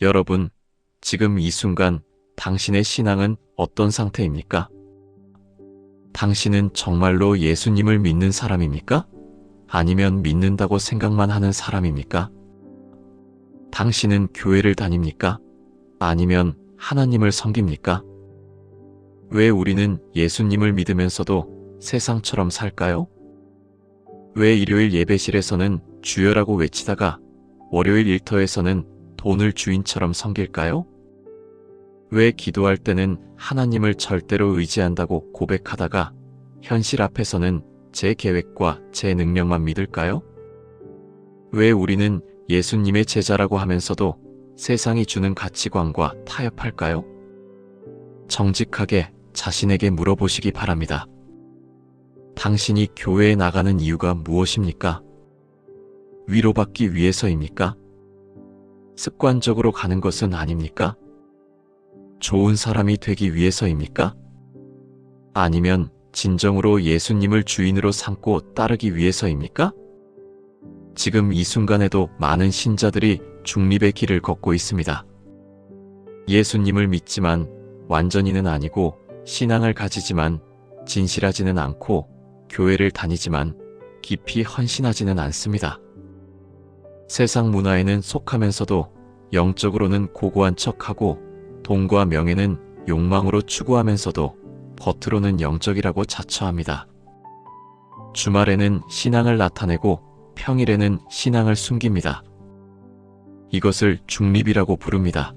여러분, 지금 이 순간 당신의 신앙은 어떤 상태입니까? 당신은 정말로 예수님을 믿는 사람입니까? 아니면 믿는다고 생각만 하는 사람입니까? 당신은 교회를 다닙니까? 아니면 하나님을 섬깁니까? 왜 우리는 예수님을 믿으면서도 세상처럼 살까요? 왜 일요일 예배실에서는 주여라고 외치다가 월요일 일터에서는 돈을 주인처럼 섬길까요? 왜 기도할 때는 하나님을 절대로 의지한다고 고백하다가 현실 앞에서는 제 계획과 제 능력만 믿을까요? 왜 우리는 예수님의 제자라고 하면서도 세상이 주는 가치관과 타협할까요? 정직하게 자신에게 물어보시기 바랍니다. 당신이 교회에 나가는 이유가 무엇입니까? 위로받기 위해서입니까? 습관적으로 가는 것은 아닙니까? 좋은 사람이 되기 위해서입니까? 아니면 진정으로 예수님을 주인으로 삼고 따르기 위해서입니까? 지금 이 순간에도 많은 신자들이 중립의 길을 걷고 있습니다. 예수님을 믿지만 완전히는 아니고, 신앙을 가지지만 진실하지는 않고, 교회를 다니지만 깊이 헌신하지는 않습니다. 세상 문화에는 속하면서도 영적으로는 고고한 척하고, 돈과 명예는 욕망으로 추구하면서도 겉으로는 영적이라고 자처합니다. 주말에는 신앙을 나타내고 평일에는 신앙을 숨깁니다. 이것을 중립이라고 부릅니다.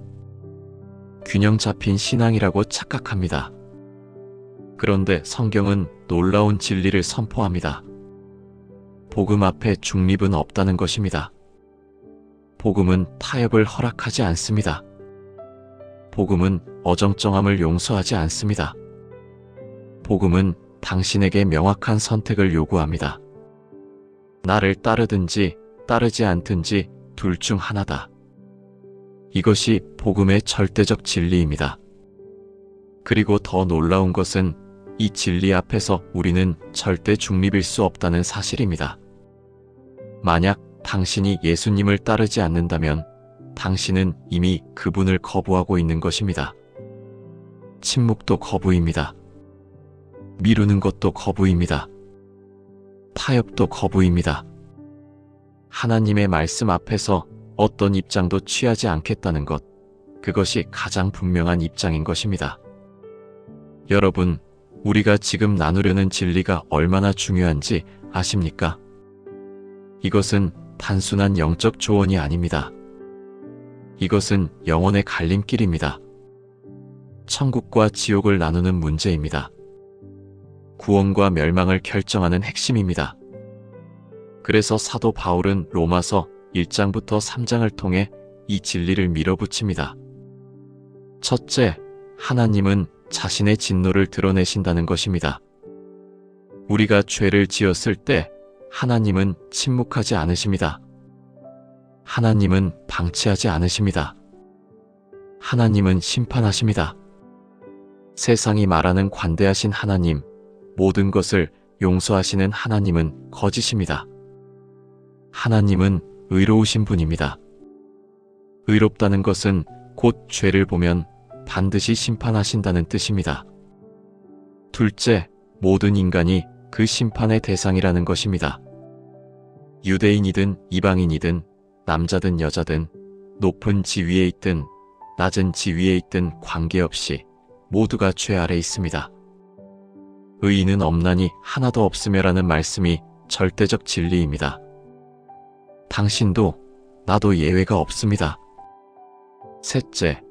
균형 잡힌 신앙이라고 착각합니다. 그런데 성경은 놀라운 진리를 선포합니다. 복음 앞에 중립은 없다는 것입니다. 복음은 타협을 허락하지 않습니다. 복음은 어정쩡함을 용서하지 않습니다. 복음은 당신에게 명확한 선택을 요구합니다. 나를 따르든지 따르지 않든지 둘 중 하나다. 이것이 복음의 절대적 진리입니다. 그리고 더 놀라운 것은 이 진리 앞에서 우리는 절대 중립일 수 없다는 사실입니다. 만약 당신이 예수님을 따르지 않는다면 당신은 이미 그분을 거부하고 있는 것입니다. 침묵도 거부입니다. 미루는 것도 거부입니다. 타협도 거부입니다. 하나님의 말씀 앞에서 어떤 입장도 취하지 않겠다는 것, 그것이 가장 분명한 입장인 것입니다. 여러분, 우리가 지금 나누려는 진리가 얼마나 중요한지 아십니까? 이것은 단순한 영적 조언이 아닙니다. 이것은 영혼의 갈림길입니다. 천국과 지옥을 나누는 문제입니다. 구원과 멸망을 결정하는 핵심입니다. 그래서 사도 바울은 로마서 1장부터 3장을 통해 이 진리를 밀어붙입니다. 첫째, 하나님은 자신의 진노를 드러내신다는 것입니다. 우리가 죄를 지었을 때 하나님은 침묵하지 않으십니다. 하나님은 방치하지 않으십니다. 하나님은 심판하십니다. 세상이 말하는 관대하신 하나님, 모든 것을 용서하시는 하나님은 거짓입니다. 하나님은 의로우신 분입니다. 의롭다는 것은 곧 죄를 보면 반드시 심판하신다는 뜻입니다. 둘째, 모든 인간이 그 심판의 대상이라는 것입니다. 유대인이든 이방인이든 남자든 여자든 높은 지위에 있든 낮은 지위에 있든 관계없이 모두가 죄 아래 있습니다. 의인은 없나니 하나도 없으며라는 말씀이 절대적 진리입니다. 당신도 나도 예외가 없습니다. 셋째,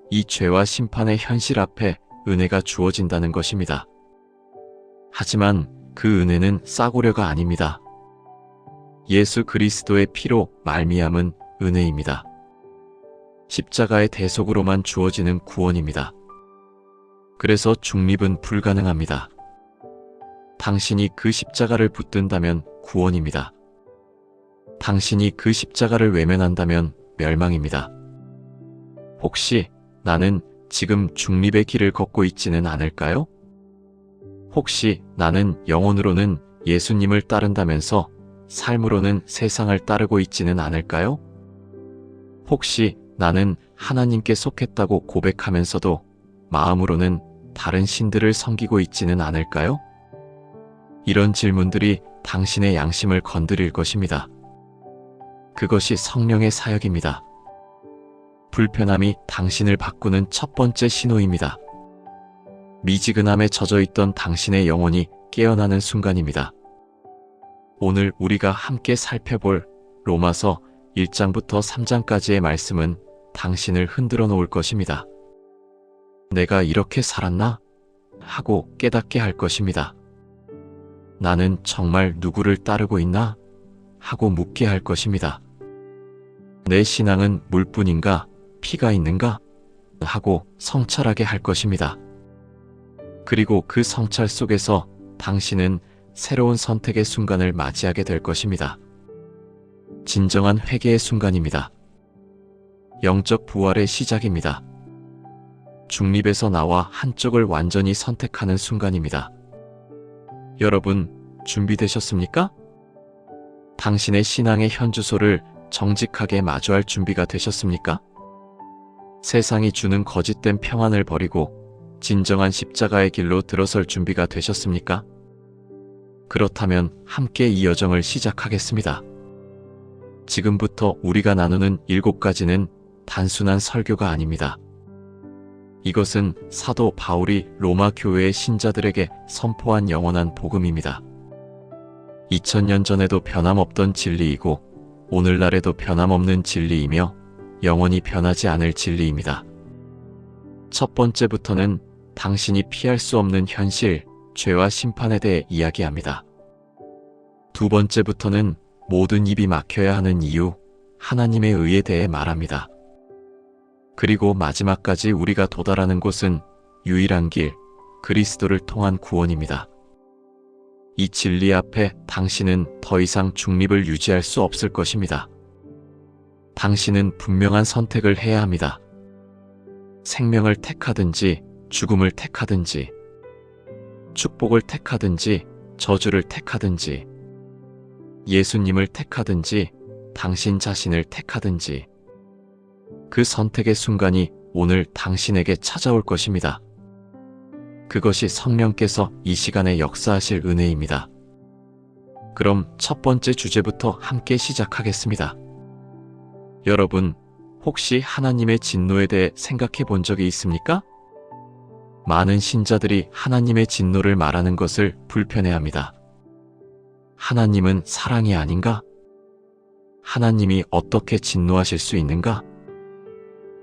이 죄와 심판의 현실 앞에 은혜가 주어진다는 것입니다. 하지만 그 은혜는 싸구려가 아닙니다. 예수 그리스도의 피로 말미암은 은혜입니다. 십자가의 대속으로만 주어지는 구원입니다. 그래서 중립은 불가능합니다. 당신이 그 십자가를 붙든다면 구원입니다. 당신이 그 십자가를 외면한다면 멸망입니다. 혹시 나는 지금 중립의 길을 걷고 있지는 않을까요? 혹시 나는 영혼으로는 예수님을 따른다면서 삶으로는 세상을 따르고 있지는 않을까요? 혹시 나는 하나님께 속했다고 고백하면서도 마음으로는 다른 신들을 섬기고 있지는 않을까요? 이런 질문들이 당신의 양심을 건드릴 것입니다. 그것이 성령의 사역입니다. 불편함이 당신을 바꾸는 첫 번째 신호입니다. 미지근함에 젖어있던 당신의 영혼이 깨어나는 순간입니다. 오늘 우리가 함께 살펴볼 로마서 1장부터 3장까지의 말씀은 당신을 흔들어 놓을 것입니다. 내가 이렇게 살았나? 하고 깨닫게 할 것입니다. 나는 정말 누구를 따르고 있나? 하고 묻게 할 것입니다. 내 신앙은 물뿐인가? 피가 있는가? 하고 성찰하게 할 것입니다. 그리고 그 성찰 속에서 당신은 새로운 선택의 순간을 맞이하게 될 것입니다. 진정한 회개의 순간입니다. 영적 부활의 시작입니다. 중립에서 나와 한쪽을 완전히 선택하는 순간입니다. 여러분, 준비되셨습니까? 당신의 신앙의 현주소를 정직하게 마주할 준비가 되셨습니까? 세상이 주는 거짓된 평안을 버리고 진정한 십자가의 길로 들어설 준비가 되셨습니까? 그렇다면 함께 이 여정을 시작하겠습니다. 지금부터 우리가 나누는 7가지는 단순한 설교가 아닙니다. 이것은 사도 바울이 로마 교회의 신자들에게 선포한 영원한 복음입니다. 2000년 전에도 변함없던 진리이고 오늘날에도 변함없는 진리이며 영원히 변하지 않을 진리입니다. 첫 번째부터는 당신이 피할 수 없는 현실, 죄와 심판에 대해 이야기합니다. 두 번째부터는 모든 입이 막혀야 하는 이유, 하나님의 의에 대해 말합니다. 그리고 마지막까지 우리가 도달하는 곳은 유일한 길, 그리스도를 통한 구원입니다. 이 진리 앞에 당신은 더 이상 중립을 유지할 수 없을 것입니다. 당신은 분명한 선택을 해야 합니다. 생명을 택하든지 죽음을 택하든지 축복을 택하든지 저주를 택하든지 예수님을 택하든지 당신 자신을 택하든지 그 선택의 순간이 오늘 당신에게 찾아올 것입니다. 그것이 성령께서 이 시간에 역사하실 은혜입니다. 그럼 첫 번째 주제부터 함께 시작하겠습니다. 여러분, 혹시 하나님의 진노에 대해 생각해 본 적이 있습니까? 많은 신자들이 하나님의 진노를 말하는 것을 불편해합니다. 하나님은 사랑이 아닌가? 하나님이 어떻게 진노하실 수 있는가?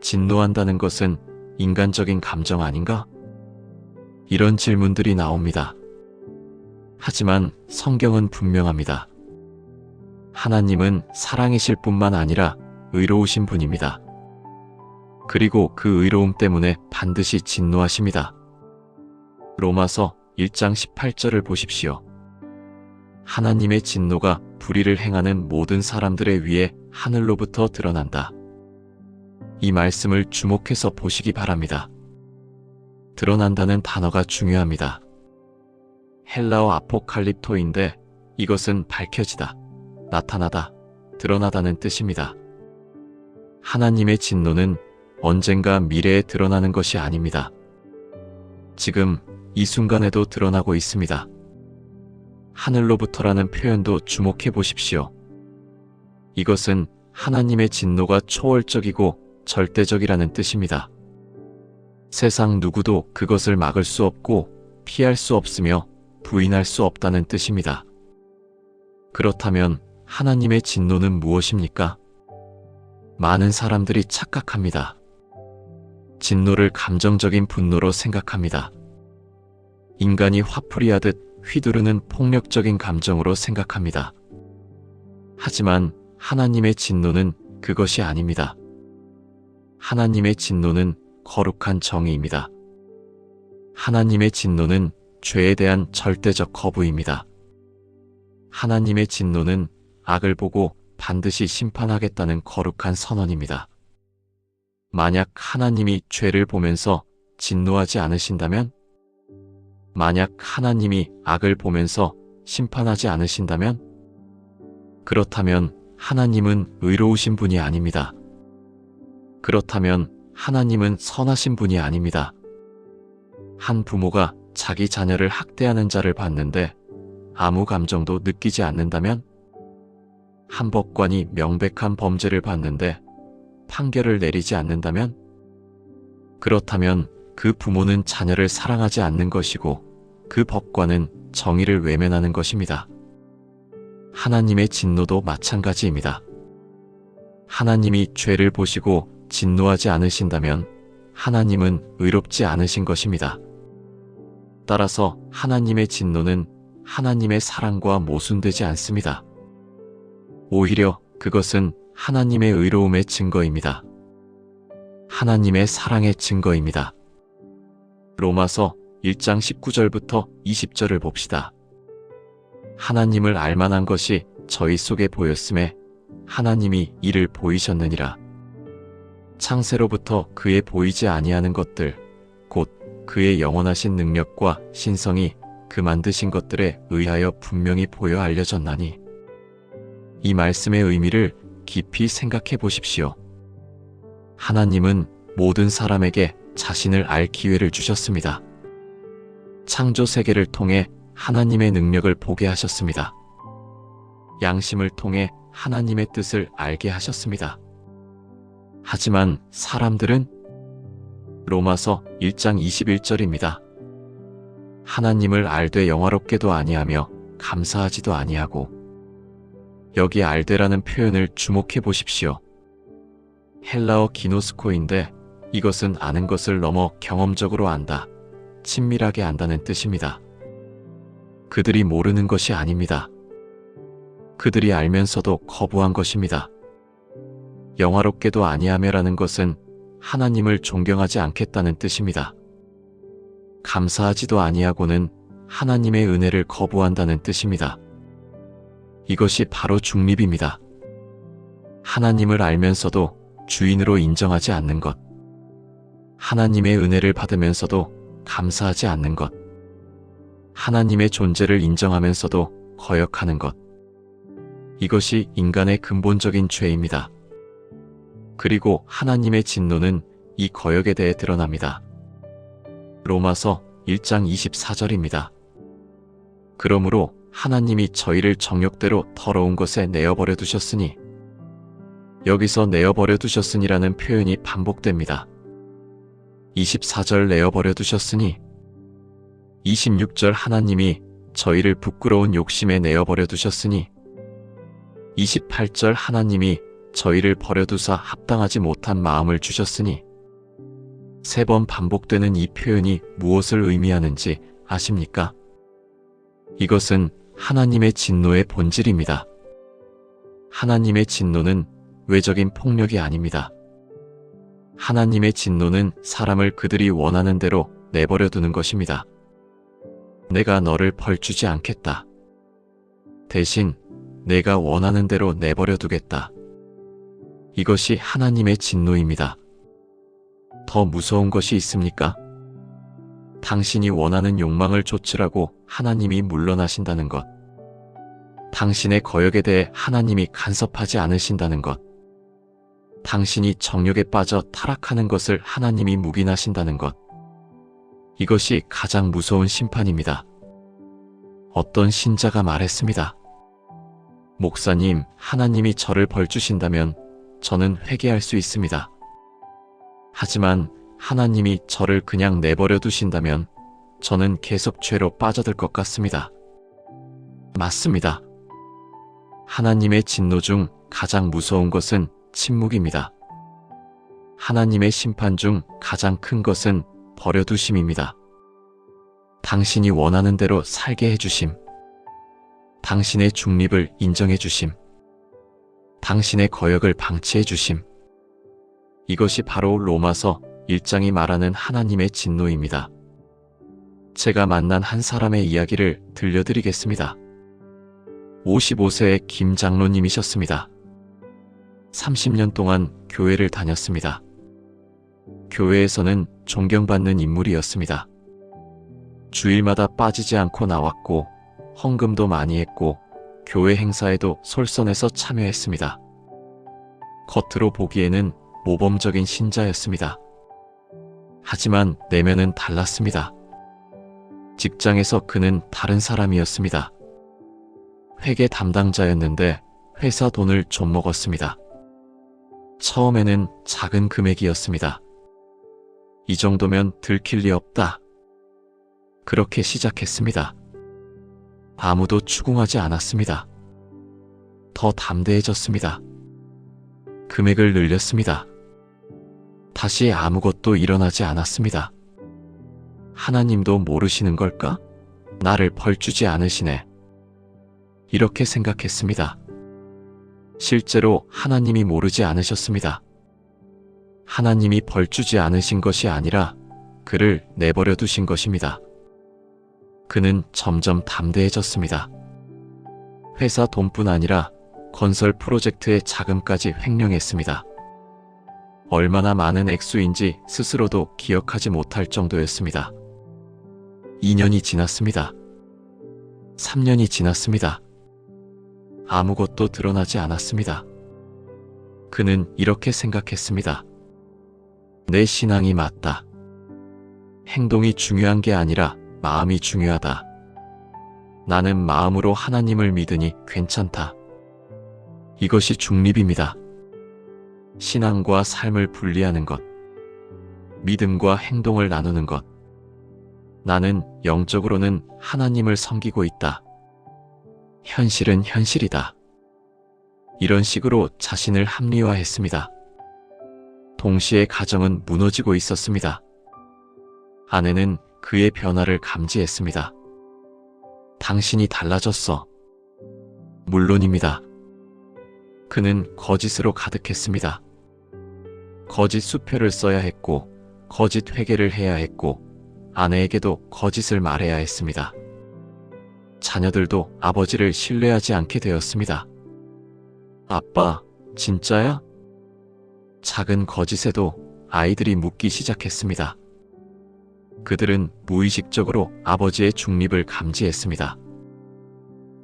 진노한다는 것은 인간적인 감정 아닌가? 이런 질문들이 나옵니다. 하지만 성경은 분명합니다. 하나님은 사랑이실 뿐만 아니라 의로우신 분입니다. 그리고 그 의로움 때문에 반드시 진노하십니다. 로마서 1장 18절을 보십시오. 하나님의 진노가 불의를 행하는 모든 사람들의 위에 하늘로부터 드러난다. 이 말씀을 주목해서 보시기 바랍니다. 드러난다는 단어가 중요합니다. 헬라어 아포칼립토인데 이것은 밝혀지다, 나타나다, 드러나다는 뜻입니다. 하나님의 진노는 언젠가 미래에 드러나는 것이 아닙니다. 지금 이 순간에도 드러나고 있습니다. 하늘로부터라는 표현도 주목해 보십시오. 이것은 하나님의 진노가 초월적이고 절대적이라는 뜻입니다. 세상 누구도 그것을 막을 수 없고 피할 수 없으며 부인할 수 없다는 뜻입니다. 그렇다면 하나님의 진노는 무엇입니까? 많은 사람들이 착각합니다. 진노를 감정적인 분노로 생각합니다. 인간이 화풀이하듯 휘두르는 폭력적인 감정으로 생각합니다. 하지만 하나님의 진노는 그것이 아닙니다. 하나님의 진노는 거룩한 정의입니다. 하나님의 진노는 죄에 대한 절대적 거부입니다. 하나님의 진노는 악을 보고 반드시 심판하겠다는 거룩한 선언입니다. 만약 하나님이 죄를 보면서 진노하지 않으신다면? 만약 하나님이 악을 보면서 심판하지 않으신다면? 그렇다면 하나님은 의로우신 분이 아닙니다. 그렇다면 하나님은 선하신 분이 아닙니다. 한 부모가 자기 자녀를 학대하는 자를 봤는데 아무 감정도 느끼지 않는다면? 한 법관이 명백한 범죄를 봤는데 판결을 내리지 않는다면? 그렇다면 그 부모는 자녀를 사랑하지 않는 것이고 그 법관은 정의를 외면하는 것입니다. 하나님의 진노도 마찬가지입니다. 하나님이 죄를 보시고 진노하지 않으신다면 하나님은 의롭지 않으신 것입니다. 따라서 하나님의 진노는 하나님의 사랑과 모순되지 않습니다. 오히려 그것은 하나님의 의로움의 증거입니다. 하나님의 사랑의 증거입니다. 로마서 1장 19절부터 20절을 봅시다. 하나님을 알만한 것이 저희 속에 보였음에 하나님이 이를 보이셨느니라. 창세로부터 그의 보이지 아니하는 것들 곧 그의 영원하신 능력과 신성이 그 만드신 것들에 의하여 분명히 보여 알려졌나니. 이 말씀의 의미를 깊이 생각해 보십시오. 하나님은 모든 사람에게 자신을 알 기회를 주셨습니다. 창조 세계를 통해 하나님의 능력을 보게 하셨습니다. 양심을 통해 하나님의 뜻을 알게 하셨습니다. 하지만 사람들은 로마서 1장 21절입니다. 하나님을 알되 영화롭게도 아니하며 감사하지도 아니하고. 여기 알되라는 표현을 주목해 보십시오. 헬라어 기노스코인데 이것은 아는 것을 넘어 경험적으로 안다, 친밀하게 안다는 뜻입니다. 그들이 모르는 것이 아닙니다. 그들이 알면서도 거부한 것입니다. 영화롭게도 아니하며라는 것은 하나님을 존경하지 않겠다는 뜻입니다. 감사하지도 아니하고는 하나님의 은혜를 거부한다는 뜻입니다. 이것이 바로 중립입니다. 하나님을 알면서도 주인으로 인정하지 않는 것. 하나님의 은혜를 받으면서도 감사하지 않는 것. 하나님의 존재를 인정하면서도 거역하는 것. 이것이 인간의 근본적인 죄입니다. 그리고 하나님의 진노는 이 거역에 대해 드러납니다. 로마서 1장 24절입니다. 그러므로 하나님이 저희를 정욕대로 더러운 것에 내어버려 두셨으니. 여기서 내어버려 두셨으니라는 표현이 반복됩니다. 24절 내어버려 두셨으니. 26절 하나님이 저희를 부끄러운 욕심에 내어버려 두셨으니. 28절 하나님이 저희를 버려두사 합당하지 못한 마음을 주셨으니. 3번 반복되는 이 표현이 무엇을 의미하는지 아십니까? 이것은 하나님의 진노의 본질입니다. 하나님의 진노는 외적인 폭력이 아닙니다. 하나님의 진노는 사람을 그들이 원하는 대로 내버려 두는 것입니다. 내가 너를 벌주지 않겠다. 대신 내가 원하는 대로 내버려 두겠다. 이것이 하나님의 진노입니다. 더 무서운 것이 있습니까? 당신이 원하는 욕망을 좇으라고 하나님이 물러나신다는 것. 당신의 거역에 대해 하나님이 간섭하지 않으신다는 것. 당신이 정욕에 빠져 타락하는 것을 하나님이 묵인하신다는 것. 이것이 가장 무서운 심판입니다. 어떤 신자가 말했습니다. 목사님, 하나님이 저를 벌주신다면 저는 회개할 수 있습니다. 하지만 하나님이 저를 그냥 내버려 두신다면 저는 계속 죄로 빠져들 것 같습니다. 맞습니다. 하나님의 진노 중 가장 무서운 것은 침묵입니다. 하나님의 심판 중 가장 큰 것은 버려두심입니다. 당신이 원하는 대로 살게 해주심. 당신의 중립을 인정해주심. 당신의 거역을 방치해주심. 이것이 바로 로마서 1장이 말하는 하나님의 진노입니다. 제가 만난 한 사람의 이야기를 들려드리겠습니다. 55세의 김 장로님이셨습니다. 30년 동안 교회를 다녔습니다. 교회에서는 존경받는 인물이었습니다. 주일마다 빠지지 않고 나왔고 헌금도 많이 했고 교회 행사에도 솔선해서 참여했습니다. 겉으로 보기에는 모범적인 신자였습니다. 하지만 내면은 달랐습니다. 직장에서 그는 다른 사람이었습니다. 회계 담당자였는데 회사 돈을 좀 먹었습니다. 처음에는 작은 금액이었습니다. 이 정도면 들킬 리 없다. 그렇게 시작했습니다. 아무도 추궁하지 않았습니다. 더 담대해졌습니다. 금액을 늘렸습니다. 다시 아무것도 일어나지 않았습니다. 하나님도 모르시는 걸까? 나를 벌주지 않으시네. 이렇게 생각했습니다. 실제로 하나님이 모르지 않으셨습니다. 하나님이 벌주지 않으신 것이 아니라 그를 내버려 두신 것입니다. 그는 점점 담대해졌습니다. 회사 돈뿐 아니라 건설 프로젝트의 자금까지 횡령했습니다. 얼마나 많은 액수인지 스스로도 기억하지 못할 정도였습니다. 2년이 지났습니다. 3년이 지났습니다. 아무것도 드러나지 않았습니다. 그는 이렇게 생각했습니다. 내 신앙이 맞다. 행동이 중요한 게 아니라 마음이 중요하다. 나는 마음으로 하나님을 믿으니 괜찮다. 이것이 중립입니다. 신앙과 삶을 분리하는 것, 믿음과 행동을 나누는 것. 나는 영적으로는 하나님을 섬기고 있다. 현실은 현실이다. 이런 식으로 자신을 합리화했습니다. 동시에 가정은 무너지고 있었습니다. 아내는 그의 변화를 감지했습니다. 당신이 달라졌어. 물론입니다. 그는 거짓으로 가득했습니다. 거짓 수표를 써야 했고, 거짓 회계를 해야 했고, 아내에게도 거짓을 말해야 했습니다. 자녀들도 아버지를 신뢰하지 않게 되었습니다. 아빠, 진짜야? 작은 거짓에도 아이들이 묻기 시작했습니다. 그들은 무의식적으로 아버지의 중립을 감지했습니다.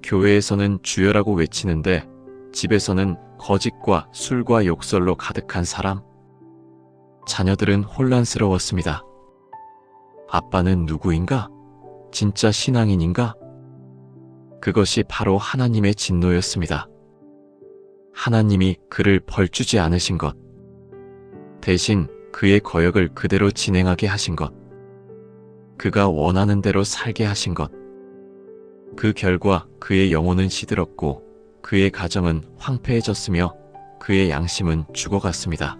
교회에서는 주여라고 외치는데 집에서는 거짓과 술과 욕설로 가득한 사람. 자녀들은 혼란스러웠습니다. 아빠는 누구인가? 진짜 신앙인인가? 그것이 바로 하나님의 진노였습니다. 하나님이 그를 벌주지 않으신 것. 대신 그의 거역을 그대로 진행하게 하신 것. 그가 원하는 대로 살게 하신 것. 그 결과 그의 영혼은 시들었고 그의 가정은 황폐해졌으며 그의 양심은 죽어갔습니다.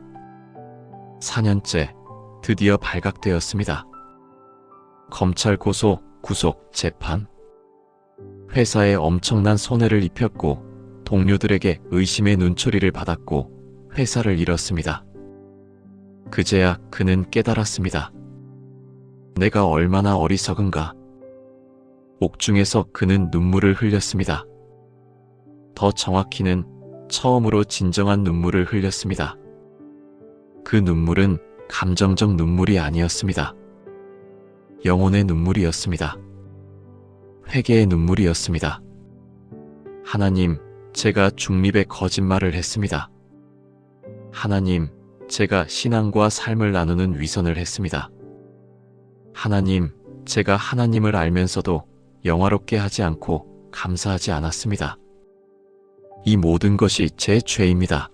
4년째 드디어 발각되었습니다. 검찰 고소, 구속, 재판. 회사에 엄청난 손해를 입혔고 동료들에게 의심의 눈초리를 받았고 회사를 잃었습니다. 그제야 그는 깨달았습니다. 내가 얼마나 어리석은가. 옥중에서 그는 눈물을 흘렸습니다. 더 정확히는 처음으로 진정한 눈물을 흘렸습니다. 그 눈물은 감정적 눈물이 아니었습니다. 영혼의 눈물이었습니다. 회개의 눈물이었습니다. 하나님, 제가 중립의 거짓말을 했습니다. 하나님, 제가 신앙과 삶을 나누는 위선을 했습니다. 하나님, 제가 하나님을 알면서도 영화롭게 하지 않고 감사하지 않았습니다. 이 모든 것이 제 죄입니다.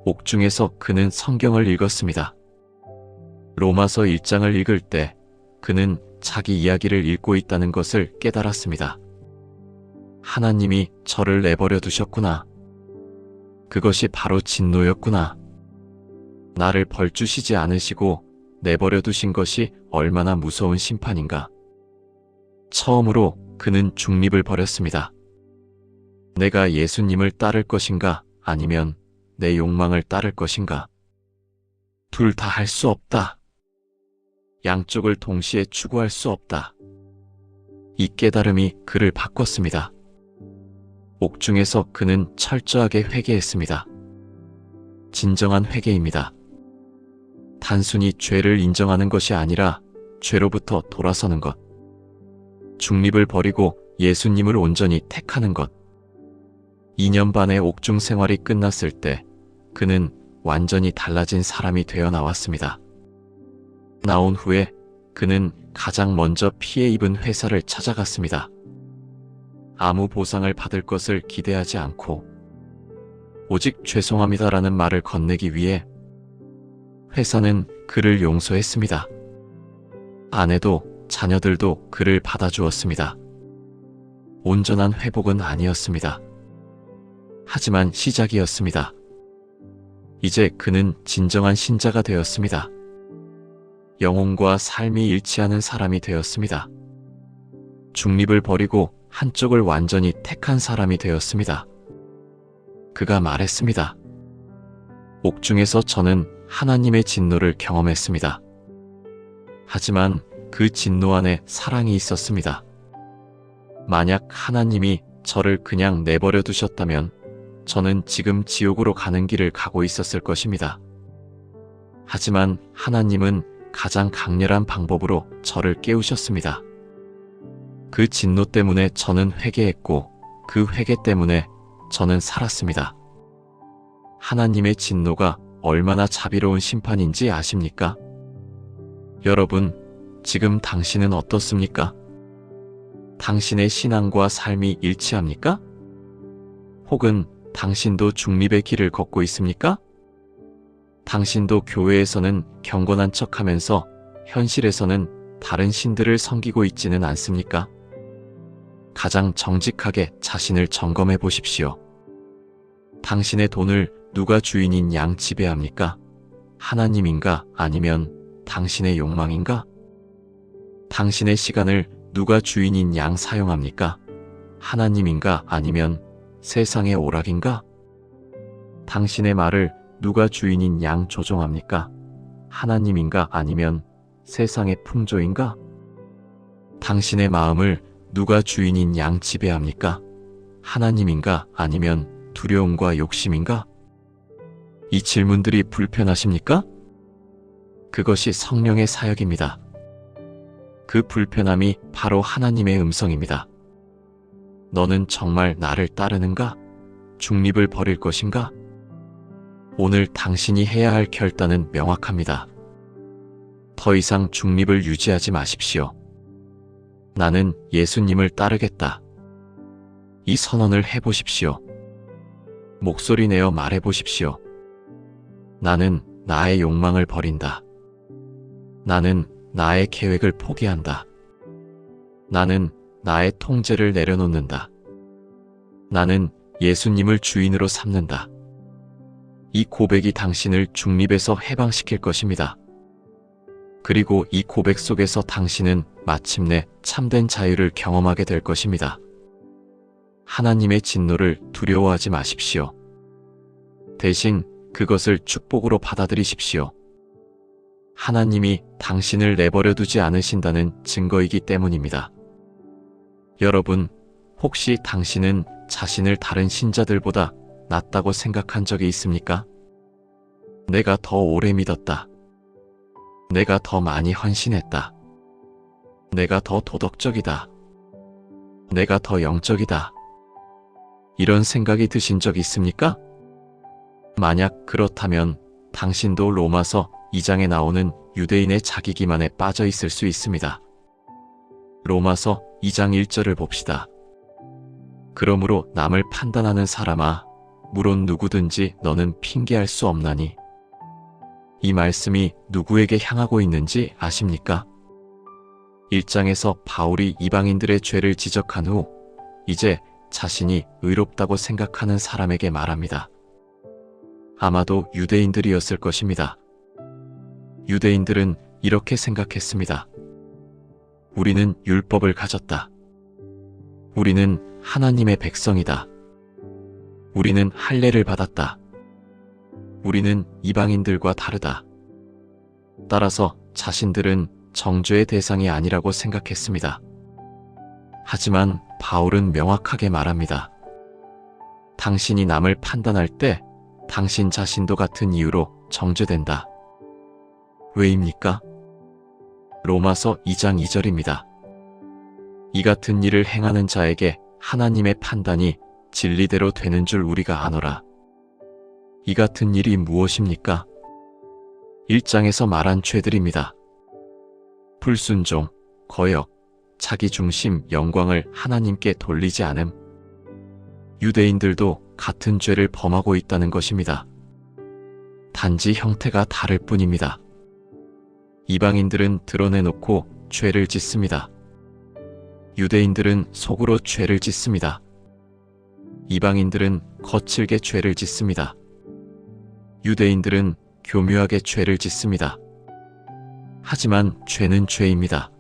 옥중에서 그는 성경을 읽었습니다. 로마서 1장을 읽을 때 그는 자기 이야기를 읽고 있다는 것을 깨달았습니다. 하나님이 저를 내버려 두셨구나. 그것이 바로 진노였구나. 나를 벌주시지 않으시고 내버려 두신 것이 얼마나 무서운 심판인가. 처음으로 그는 중립을 버렸습니다. 내가 예수님을 따를 것인가 아니면 내 욕망을 따를 것인가. 둘 다 할 수 없다. 양쪽을 동시에 추구할 수 없다. 이 깨달음이 그를 바꿨습니다. 옥중에서 그는 철저하게 회개했습니다. 진정한 회개입니다. 단순히 죄를 인정하는 것이 아니라 죄로부터 돌아서는 것. 중립을 버리고 예수님을 온전히 택하는 것. 2년 반의 옥중 생활이 끝났을 때 그는 완전히 달라진 사람이 되어 나왔습니다. 나온 후에 그는 가장 먼저 피해 입은 회사를 찾아갔습니다. 아무 보상을 받을 것을 기대하지 않고 오직 죄송합니다라는 말을 건네기 위해 회사는 그를 용서했습니다. 아내도 자녀들도 그를 받아주었습니다. 온전한 회복은 아니었습니다. 하지만 시작이었습니다. 이제 그는 진정한 신자가 되었습니다. 영혼과 삶이 일치하는 사람이 되었습니다. 중립을 버리고 한쪽을 완전히 택한 사람이 되었습니다. 그가 말했습니다. 옥중에서 저는 하나님의 진노를 경험했습니다. 하지만 그 진노 안에 사랑이 있었습니다. 만약 하나님이 저를 그냥 내버려 두셨다면 저는 지금 지옥으로 가는 길을 가고 있었을 것입니다. 하지만 하나님은 가장 강렬한 방법으로 저를 깨우셨습니다. 그 진노 때문에 저는 회개했고 그 회개 때문에 저는 살았습니다. 하나님의 진노가 얼마나 자비로운 심판인지 아십니까? 여러분, 지금 당신은 어떻습니까? 당신의 신앙과 삶이 일치합니까? 혹은 당신도 중립의 길을 걷고 있습니까? 당신도 교회에서는 경건한 척하면서 현실에서는 다른 신들을 섬기고 있지는 않습니까? 가장 정직하게 자신을 점검해 보십시오. 당신의 돈을 누가 주인인 양 지배합니까? 하나님인가 아니면 당신의 욕망인가? 당신의 시간을 누가 주인인 양 사용합니까? 하나님인가 아니면 세상의 오락인가? 당신의 말을 누가 주인인 양 조종합니까? 하나님인가 아니면 세상의 풍조인가? 당신의 마음을 누가 주인인 양 지배합니까? 하나님인가 아니면 두려움과 욕심인가? 이 질문들이 불편하십니까? 그것이 성령의 사역입니다. 그 불편함이 바로 하나님의 음성입니다. 너는 정말 나를 따르는가? 중립을 버릴 것인가? 오늘 당신이 해야 할 결단은 명확합니다. 더 이상 중립을 유지하지 마십시오. 나는 예수님을 따르겠다. 이 선언을 해보십시오. 목소리 내어 말해보십시오. 나는 나의 욕망을 버린다. 나는 나의 계획을 포기한다. 나는 나의 통제를 내려놓는다. 나는 예수님을 주인으로 삼는다. 이 고백이 당신을 중립에서 해방시킬 것입니다. 그리고 이 고백 속에서 당신은 마침내 참된 자유를 경험하게 될 것입니다. 하나님의 진노를 두려워하지 마십시오. 대신 그것을 축복으로 받아들이십시오. 하나님이 당신을 내버려 두지 않으신다는 증거이기 때문입니다. 여러분, 혹시 당신은 자신을 다른 신자들보다 낫다고 생각한 적이 있습니까? 내가 더 오래 믿었다. 내가 더 많이 헌신했다. 내가 더 도덕적이다. 내가 더 영적이다. 이런 생각이 드신 적 있습니까? 만약 그렇다면 당신도 로마서 2장에 나오는 유대인의 자기 기만에 빠져 있을 수 있습니다. 로마서 2장 1절을 봅시다. 그러므로 남을 판단하는 사람아, 물론 누구든지 너는 핑계할 수 없나니. 이 말씀이 누구에게 향하고 있는지 아십니까? 1장에서 바울이 이방인들의 죄를 지적한 후 이제 자신이 의롭다고 생각하는 사람에게 말합니다. 아마도 유대인들이었을 것입니다. 유대인들은 이렇게 생각했습니다. 우리는 율법을 가졌다. 우리는 하나님의 백성이다. 우리는 할례를 받았다. 우리는 이방인들과 다르다. 따라서 자신들은 정죄의 대상이 아니라고 생각했습니다. 하지만 바울은 명확하게 말합니다. 당신이 남을 판단할 때 당신 자신도 같은 이유로 정죄된다. 왜입니까? 로마서 2장 2절입니다. 이 같은 일을 행하는 자에게 하나님의 판단이 진리대로 되는 줄 우리가 아노라. 이 같은 일이 무엇입니까? 1장에서 말한 죄들입니다. 불순종, 거역, 자기중심, 영광을 하나님께 돌리지 않음. 유대인들도 같은 죄를 범하고 있다는 것입니다. 단지 형태가 다를 뿐입니다. 이방인들은 드러내놓고 죄를 짓습니다. 유대인들은 속으로 죄를 짓습니다. 이방인들은 거칠게 죄를 짓습니다. 유대인들은 교묘하게 죄를 짓습니다. 하지만 죄는 죄입니다.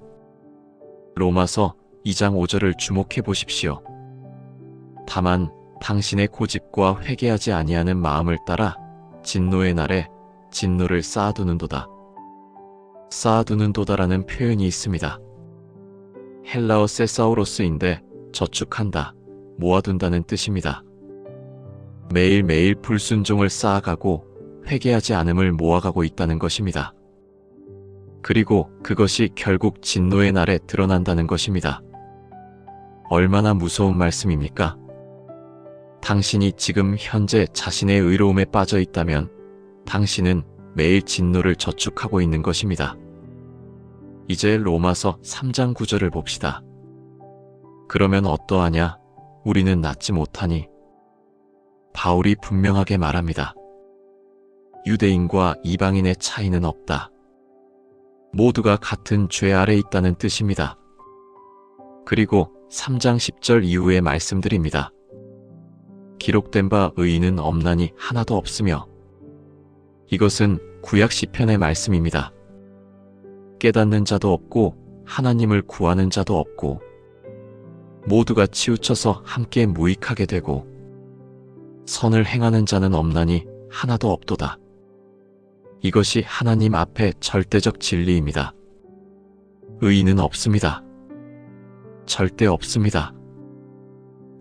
로마서 2장 5절을 주목해 보십시오. 다만 당신의 고집과 회개하지 아니하는 마음을 따라 진노의 날에 진노를 쌓아두는도다. 쌓아두는도다라는 표현이 있습니다. 헬라어 세사우로스인데 저축한다, 모아둔다는 뜻입니다. 매일매일 불순종을 쌓아가고 회개하지 않음을 모아가고 있다는 것입니다. 그리고 그것이 결국 진노의 날에 드러난다는 것입니다. 얼마나 무서운 말씀입니까? 당신이 지금 현재 자신의 의로움에 빠져 있다면 당신은 매일 진노를 저축하고 있는 것입니다. 이제 로마서 3장 9절을 봅시다. 그러면 어떠하냐? 우리는 낫지 못하니? 바울이 분명하게 말합니다. 유대인과 이방인의 차이는 없다. 모두가 같은 죄 아래 있다는 뜻입니다. 그리고 3장 10절 이후의 말씀들입니다. 기록된 바 의인은 없나니 하나도 없으며. 이것은 구약 시편의 말씀입니다. 깨닫는 자도 없고 하나님을 구하는 자도 없고 모두가 치우쳐서 함께 무익하게 되고 선을 행하는 자는 없나니 하나도 없도다. 이것이 하나님 앞에 절대적 진리입니다. 의인은 없습니다. 절대 없습니다.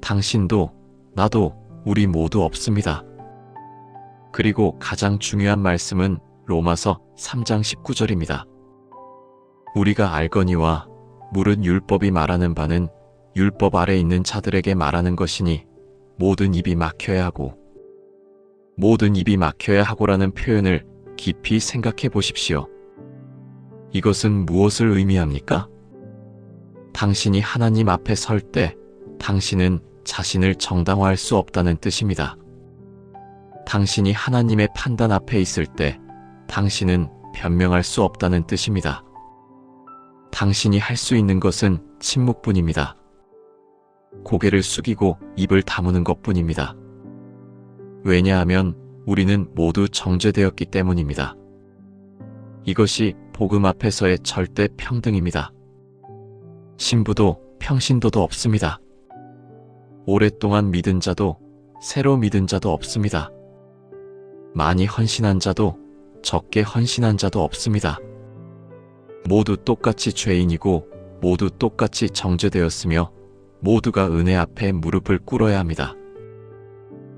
당신도 나도 우리 모두 없습니다. 그리고 가장 중요한 말씀은 로마서 3장 19절입니다. 우리가 알거니와 물은 율법이 말하는 바는 율법 아래 있는 자들에게 말하는 것이니 모든 입이 막혀야 하고 모든 입이 막혀야 하고라는 표현을 깊이 생각해 보십시오. 이것은 무엇을 의미합니까? 당신이 하나님 앞에 설 때 당신은 자신을 정당화할 수 없다는 뜻입니다. 당신이 하나님의 판단 앞에 있을 때 당신은 변명할 수 없다는 뜻입니다. 당신이 할 수 있는 것은 침묵뿐입니다. 고개를 숙이고 입을 다무는 것뿐입니다. 왜냐하면 우리는 모두 정죄되었기 때문입니다. 이것이 복음 앞에서의 절대 평등입니다. 신부도 평신도도 없습니다. 오랫동안 믿은 자도 새로 믿은 자도 없습니다. 많이 헌신한 자도 적게 헌신한 자도 없습니다. 모두 똑같이 죄인이고 모두 똑같이 정죄되었으며 모두가 은혜 앞에 무릎을 꿇어야 합니다.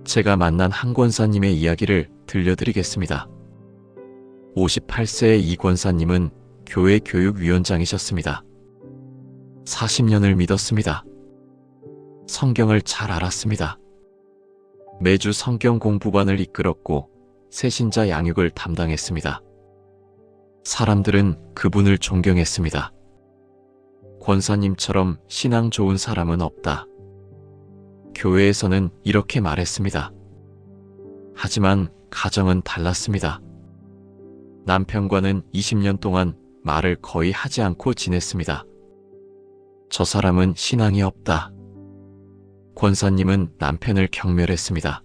제가 만난 한 권사님의 이야기를 들려드리겠습니다. 58세의 이 권사님은 교회 교육위원장이셨습니다. 40년을 믿었습니다. 성경을 잘 알았습니다. 매주 성경 공부반을 이끌었고 새신자 양육을 담당했습니다. 사람들은 그분을 존경했습니다. 권사님처럼 신앙 좋은 사람은 없다. 교회에서는 이렇게 말했습니다. 하지만 가정은 달랐습니다. 남편과는 20년 동안 말을 거의 하지 않고 지냈습니다. 저 사람은 신앙이 없다. 권사님은 남편을 경멸했습니다.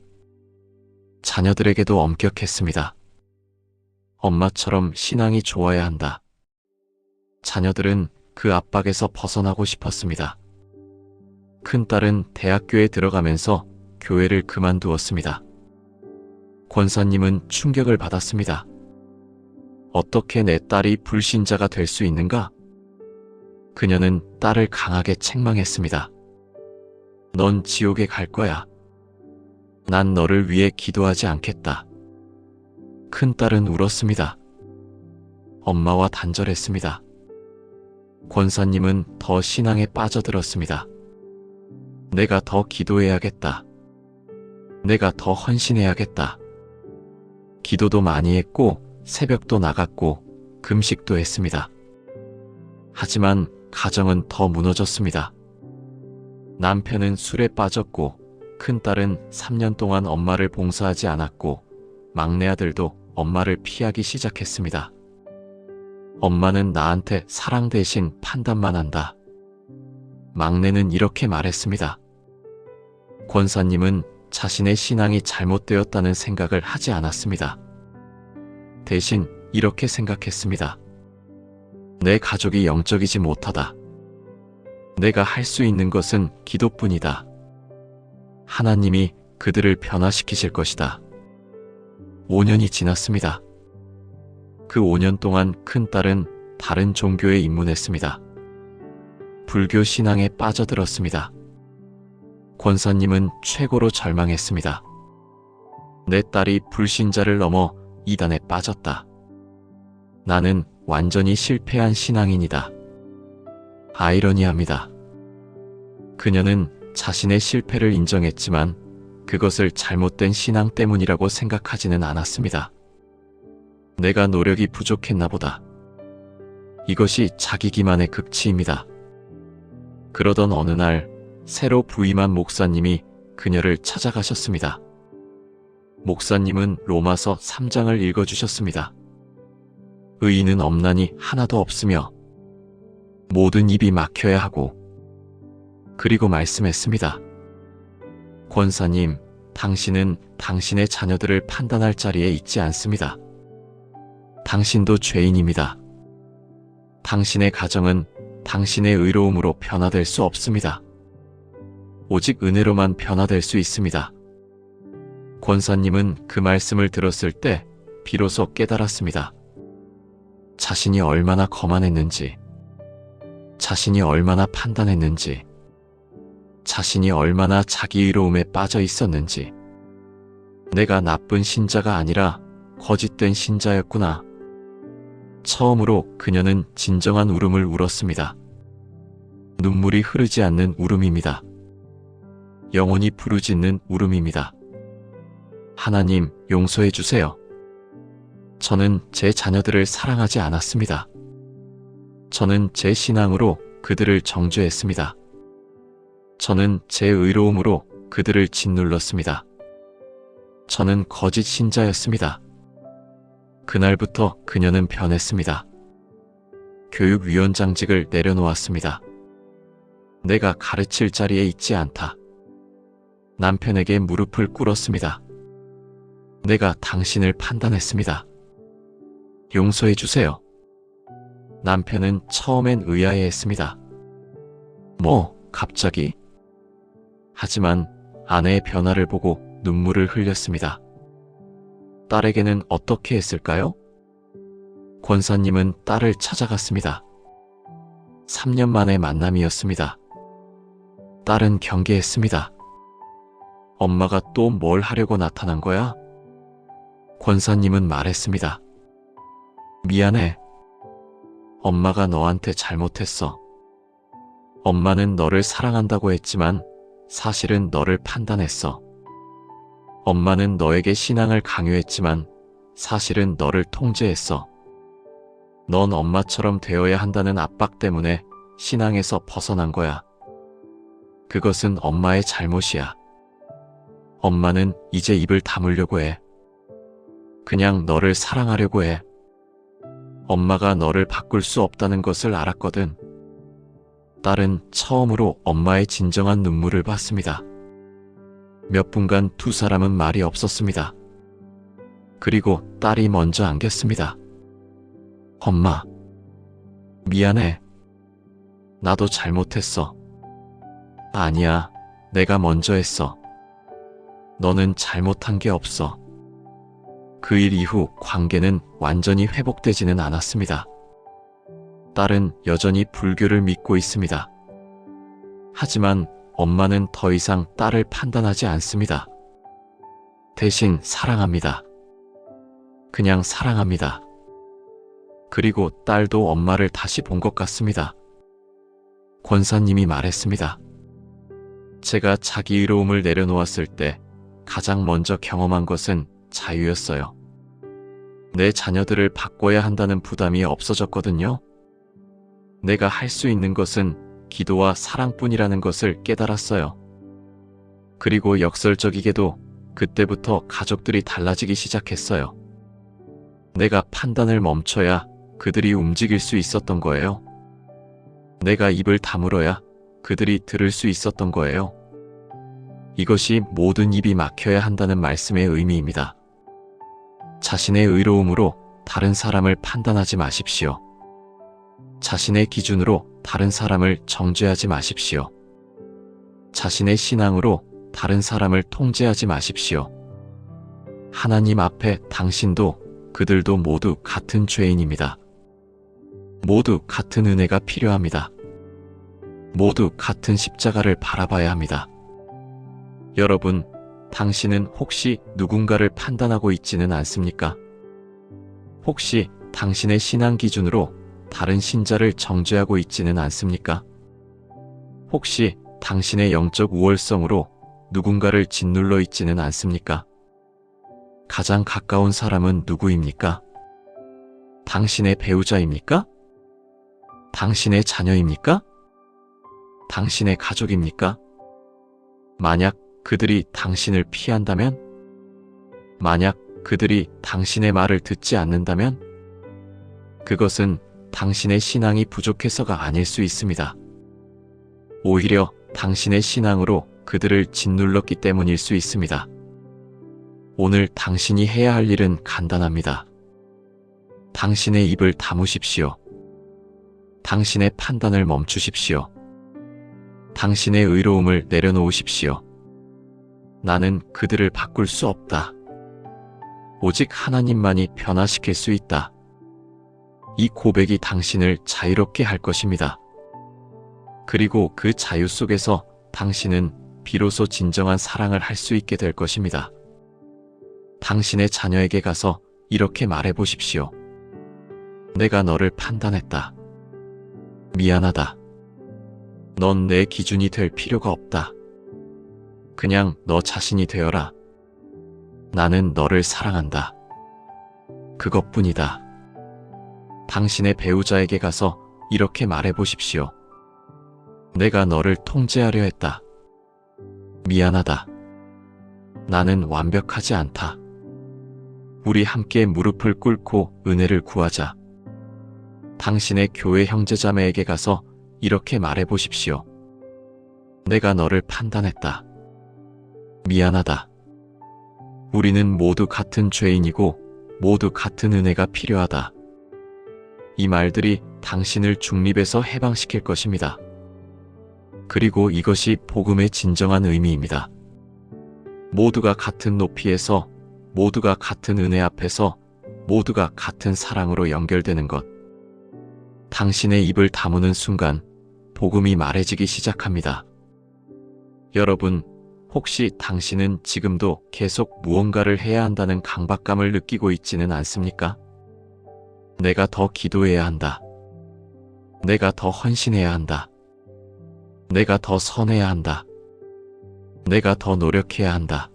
자녀들에게도 엄격했습니다. 엄마처럼 신앙이 좋아야 한다. 자녀들은 그 압박에서 벗어나고 싶었습니다. 큰딸은 대학교에 들어가면서 교회를 그만두었습니다. 권사님은 충격을 받았습니다. 어떻게 내 딸이 불신자가 될 수 있는가? 그녀는 딸을 강하게 책망했습니다. 넌 지옥에 갈 거야. 난 너를 위해 기도하지 않겠다. 큰딸은 울었습니다. 엄마와 단절했습니다. 권사님은 더 신앙에 빠져들었습니다. 내가 더 기도해야겠다. 내가 더 헌신해야겠다. 기도도 많이 했고 새벽도 나갔고 금식도 했습니다. 하지만 가정은 더 무너졌습니다. 남편은 술에 빠졌고 큰딸은 3년 동안 엄마를 봉사하지 않았고 막내 아들도 엄마를 피하기 시작했습니다. 엄마는 나한테 사랑 대신 판단만 한다. 막내는 이렇게 말했습니다. 권사님은 자신의 신앙이 잘못되었다는 생각을 하지 않았습니다. 대신 이렇게 생각했습니다. 내 가족이 영적이지 못하다. 내가 할 수 있는 것은 기도뿐이다. 하나님이 그들을 변화시키실 것이다. 5년이 지났습니다. 그 5년 동안 큰딸은 다른 종교에 입문했습니다. 불교 신앙에 빠져들었습니다. 권사님은 최고로 절망했습니다. 내 딸이 불신자를 넘어 이단에 빠졌다. 나는 완전히 실패한 신앙인이다. 아이러니합니다. 그녀는 자신의 실패를 인정했지만 그것을 잘못된 신앙 때문이라고 생각하지는 않았습니다. 내가 노력이 부족했나 보다. 이것이 자기 기만의 극치입니다. 그러던 어느 날 새로 부임한 목사님이 그녀를 찾아가셨습니다. 목사님은 로마서 3장을 읽어주셨습니다. 의인은 없나니 하나도 없으며 모든 입이 막혀야 하고, 그리고 말씀했습니다. 권사님, 당신은 당신의 자녀들을 판단할 자리에 있지 않습니다. 당신도 죄인입니다. 당신의 가정은 당신의 의로움으로 변화될 수 없습니다. 오직 은혜로만 변화될 수 있습니다. 권사님은 그 말씀을 들었을 때 비로소 깨달았습니다. 자신이 얼마나 거만했는지, 자신이 얼마나 판단했는지, 자신이 얼마나 자기 의로움에 빠져 있었는지. 내가 나쁜 신자가 아니라 거짓된 신자였구나. 처음으로 그녀는 진정한 울음을 울었습니다. 눈물이 흐르지 않는 울음입니다. 영혼이 부르짖는 울음입니다. 하나님, 용서해 주세요. 저는 제 자녀들을 사랑하지 않았습니다. 저는 제 신앙으로 그들을 정죄했습니다. 저는 제 의로움으로 그들을 짓눌렀습니다. 저는 거짓 신자였습니다. 그날부터 그녀는 변했습니다. 교육위원장직을 내려놓았습니다. 내가 가르칠 자리에 있지 않다. 남편에게 무릎을 꿇었습니다. 내가 당신을 판단했습니다. 용서해 주세요. 남편은 처음엔 의아해했습니다. 뭐, 갑자기? 하지만 아내의 변화를 보고 눈물을 흘렸습니다. 딸에게는 어떻게 했을까요? 권사님은 딸을 찾아갔습니다. 3년 만의 만남이었습니다. 딸은 경계했습니다. 엄마가 또 뭘 하려고 나타난 거야? 권사님은 말했습니다. 미안해. 엄마가 너한테 잘못했어. 엄마는 너를 사랑한다고 했지만 사실은 너를 판단했어. 엄마는 너에게 신앙을 강요했지만 사실은 너를 통제했어. 넌 엄마처럼 되어야 한다는 압박 때문에 신앙에서 벗어난 거야. 그것은 엄마의 잘못이야. 엄마는 이제 입을 다물려고 해. 그냥 너를 사랑하려고 해. 엄마가 너를 바꿀 수 없다는 것을 알았거든. 딸은 처음으로 엄마의 진정한 눈물을 봤습니다. 몇 분간 두 사람은 말이 없었습니다. 그리고 딸이 먼저 안겼습니다. 엄마, 미안해. 나도 잘못했어. 아니야, 내가 먼저 했어. 너는 잘못한 게 없어. 그 일 이후 관계는 완전히 회복되지는 않았습니다. 딸은 여전히 불교를 믿고 있습니다. 하지만 엄마는 더 이상 딸을 판단하지 않습니다. 대신 사랑합니다. 그냥 사랑합니다. 그리고 딸도 엄마를 다시 본 것 같습니다. 권사님이 말했습니다. 제가 자기 의로움을 내려놓았을 때 가장 먼저 경험한 것은 자유였어요. 내 자녀들을 바꿔야 한다는 부담이 없어졌거든요. 내가 할 수 있는 것은 기도와 사랑뿐이라는 것을 깨달았어요. 그리고 역설적이게도 그때부터 가족들이 달라지기 시작했어요. 내가 판단을 멈춰야 그들이 움직일 수 있었던 거예요. 내가 입을 다물어야 그들이 들을 수 있었던 거예요. 이것이 모든 입이 막혀야 한다는 말씀의 의미입니다. 자신의 의로움으로 다른 사람을 판단하지 마십시오. 자신의 기준으로 다른 사람을 정죄하지 마십시오. 자신의 신앙으로 다른 사람을 통제하지 마십시오. 하나님 앞에 당신도 그들도 모두 같은 죄인입니다. 모두 같은 은혜가 필요합니다. 모두 같은 십자가를 바라봐야 합니다. 여러분, 당신은 혹시 누군가를 판단하고 있지는 않습니까? 혹시 당신의 신앙 기준으로 다른 신자를 정죄하고 있지는 않습니까? 혹시 당신의 영적 우월성으로 누군가를 짓눌러 있지는 않습니까? 가장 가까운 사람은 누구입니까? 당신의 배우자입니까? 당신의 자녀입니까? 당신의 가족입니까? 만약 그들이 당신을 피한다면? 만약 그들이 당신의 말을 듣지 않는다면? 그것은 당신의 신앙이 부족해서가 아닐 수 있습니다. 오히려 당신의 신앙으로 그들을 짓눌렀기 때문일 수 있습니다. 오늘 당신이 해야 할 일은 간단합니다. 당신의 입을 다무십시오. 당신의 판단을 멈추십시오. 당신의 의로움을 내려놓으십시오. 나는 그들을 바꿀 수 없다. 오직 하나님만이 변화시킬 수 있다. 이 고백이 당신을 자유롭게 할 것입니다. 그리고 그 자유 속에서 당신은 비로소 진정한 사랑을 할 수 있게 될 것입니다. 당신의 자녀에게 가서 이렇게 말해 보십시오. 내가 너를 판단했다. 미안하다. 넌 내 기준이 될 필요가 없다. 그냥 너 자신이 되어라. 나는 너를 사랑한다. 그것뿐이다. 당신의 배우자에게 가서 이렇게 말해 보십시오. 내가 너를 통제하려 했다. 미안하다. 나는 완벽하지 않다. 우리 함께 무릎을 꿇고 은혜를 구하자. 당신의 교회 형제자매에게 가서 이렇게 말해 보십시오. 내가 너를 판단했다. 미안하다. 우리는 모두 같은 죄인이고 모두 같은 은혜가 필요하다. 이 말들이 당신을 중립에서 해방시킬 것입니다. 그리고 이것이 복음의 진정한 의미입니다. 모두가 같은 높이에서, 모두가 같은 은혜 앞에서, 모두가 같은 사랑으로 연결되는 것. 당신의 입을 다무는 순간 복음이 말해지기 시작합니다. 여러분, 혹시 당신은 지금도 계속 무언가를 해야 한다는 강박감을 느끼고 있지는 않습니까? 내가 더 기도해야 한다. 내가 더 헌신해야 한다. 내가 더 선해야 한다. 내가 더 노력해야 한다.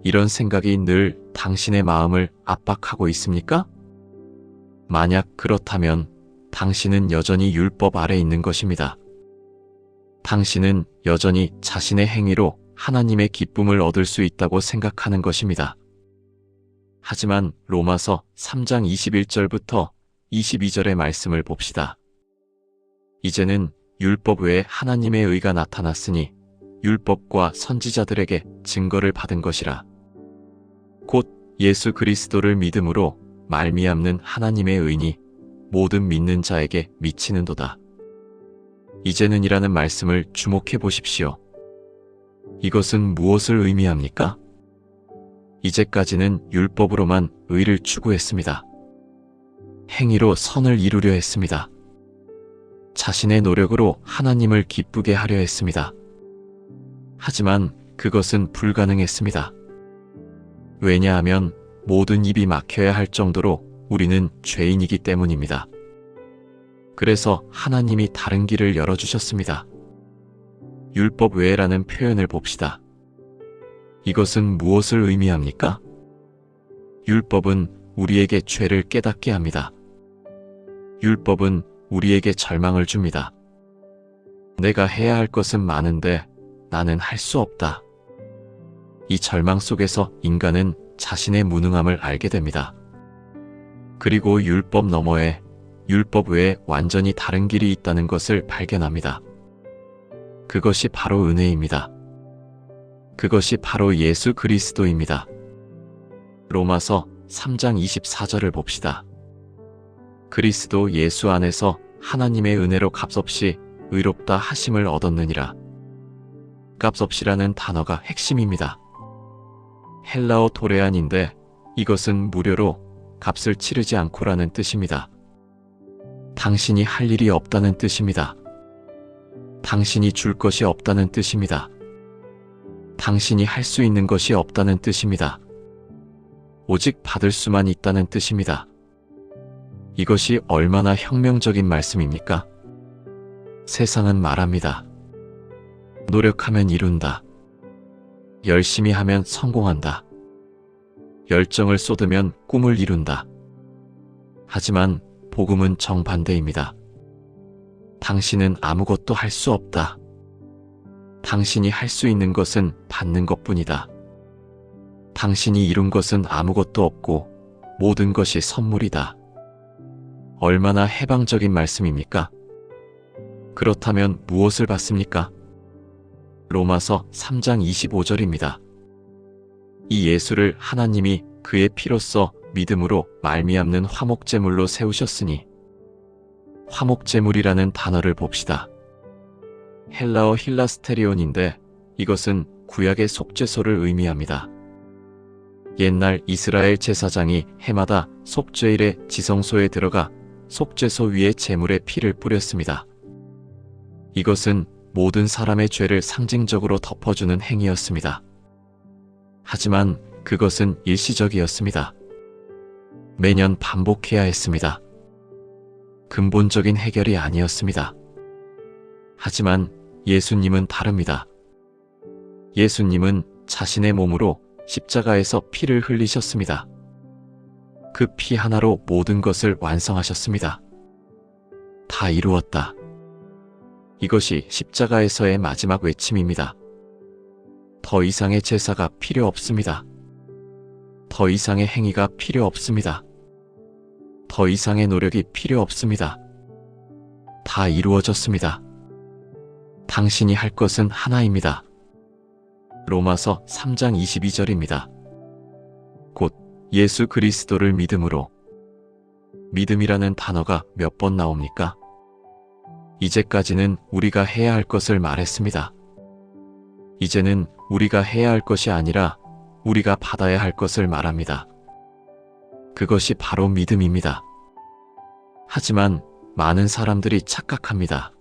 이런 생각이 늘 당신의 마음을 압박하고 있습니까? 만약 그렇다면 당신은 여전히 율법 아래 있는 것입니다. 당신은 여전히 자신의 행위로 하나님의 기쁨을 얻을 수 있다고 생각하는 것입니다. 하지만 로마서 3장 21절부터 22절의 말씀을 봅시다. 이제는 율법 외에 하나님의 의가 나타났으니 율법과 선지자들에게 증거를 받은 것이라. 곧 예수 그리스도를 믿음으로 말미암는 하나님의 의니 모든 믿는 자에게 미치는도다. 이제는이라는 말씀을 주목해 보십시오. 이것은 무엇을 의미합니까? 이제까지는 율법으로만 의를 추구했습니다. 행위로 선을 이루려 했습니다. 자신의 노력으로 하나님을 기쁘게 하려 했습니다. 하지만 그것은 불가능했습니다. 왜냐하면 모든 입이 막혀야 할 정도로 우리는 죄인이기 때문입니다. 그래서 하나님이 다른 길을 열어주셨습니다. 율법 외에라는 표현을 봅시다. 이것은 무엇을 의미합니까? 율법은 우리에게 죄를 깨닫게 합니다. 율법은 우리에게 절망을 줍니다. 내가 해야 할 것은 많은데 나는 할 수 없다. 이 절망 속에서 인간은 자신의 무능함을 알게 됩니다. 그리고 율법 너머에, 율법 외에 완전히 다른 길이 있다는 것을 발견합니다. 그것이 바로 은혜입니다. 그것이 바로 예수 그리스도입니다. 로마서 3장 24절을 봅시다. 그리스도 예수 안에서 하나님의 은혜로 값없이 의롭다 하심을 얻었느니라. 값없이라는 단어가 핵심입니다. 헬라어 도레안인데 이것은 무료로 값을 치르지 않고라는 뜻입니다. 당신이 할 일이 없다는 뜻입니다. 당신이 줄 것이 없다는 뜻입니다. 당신이 할 수 있는 것이 없다는 뜻입니다. 오직 받을 수만 있다는 뜻입니다. 이것이 얼마나 혁명적인 말씀입니까? 세상은 말합니다. 노력하면 이룬다. 열심히 하면 성공한다. 열정을 쏟으면 꿈을 이룬다. 하지만 복음은 정반대입니다. 당신은 아무것도 할 수 없다. 당신이 할 수 있는 것은 받는 것뿐이다. 당신이 이룬 것은 아무것도 없고 모든 것이 선물이다. 얼마나 해방적인 말씀입니까? 그렇다면 무엇을 받습니까? 로마서 3장 25절입니다. 이 예수를 하나님이 그의 피로써 믿음으로 말미암는 화목제물로 세우셨으니, 화목제물이라는 단어를 봅시다. 헬라어 힐라스테리온인데 이것은 구약의 속죄소를 의미합니다. 옛날 이스라엘 제사장이 해마다 속죄일에 지성소에 들어가 속죄소 위에 제물의 피를 뿌렸습니다. 이것은 모든 사람의 죄를 상징적으로 덮어주는 행위였습니다. 하지만 그것은 일시적이었습니다. 매년 반복해야 했습니다. 근본적인 해결이 아니었습니다. 하지만 예수님은 다릅니다. 예수님은 자신의 몸으로 십자가에서 피를 흘리셨습니다. 그 피 하나로 모든 것을 완성하셨습니다. 다 이루었다. 이것이 십자가에서의 마지막 외침입니다. 더 이상의 제사가 필요 없습니다. 더 이상의 행위가 필요 없습니다. 더 이상의 노력이 필요 없습니다. 다 이루어졌습니다. 당신이 할 것은 하나입니다. 로마서 3장 22절입니다. 곧 예수 그리스도를 믿음으로. 믿음이라는 단어가 몇 번 나옵니까? 이제까지는 우리가 해야 할 것을 말했습니다. 이제는 우리가 해야 할 것이 아니라 우리가 받아야 할 것을 말합니다. 그것이 바로 믿음입니다. 하지만 많은 사람들이 착각합니다.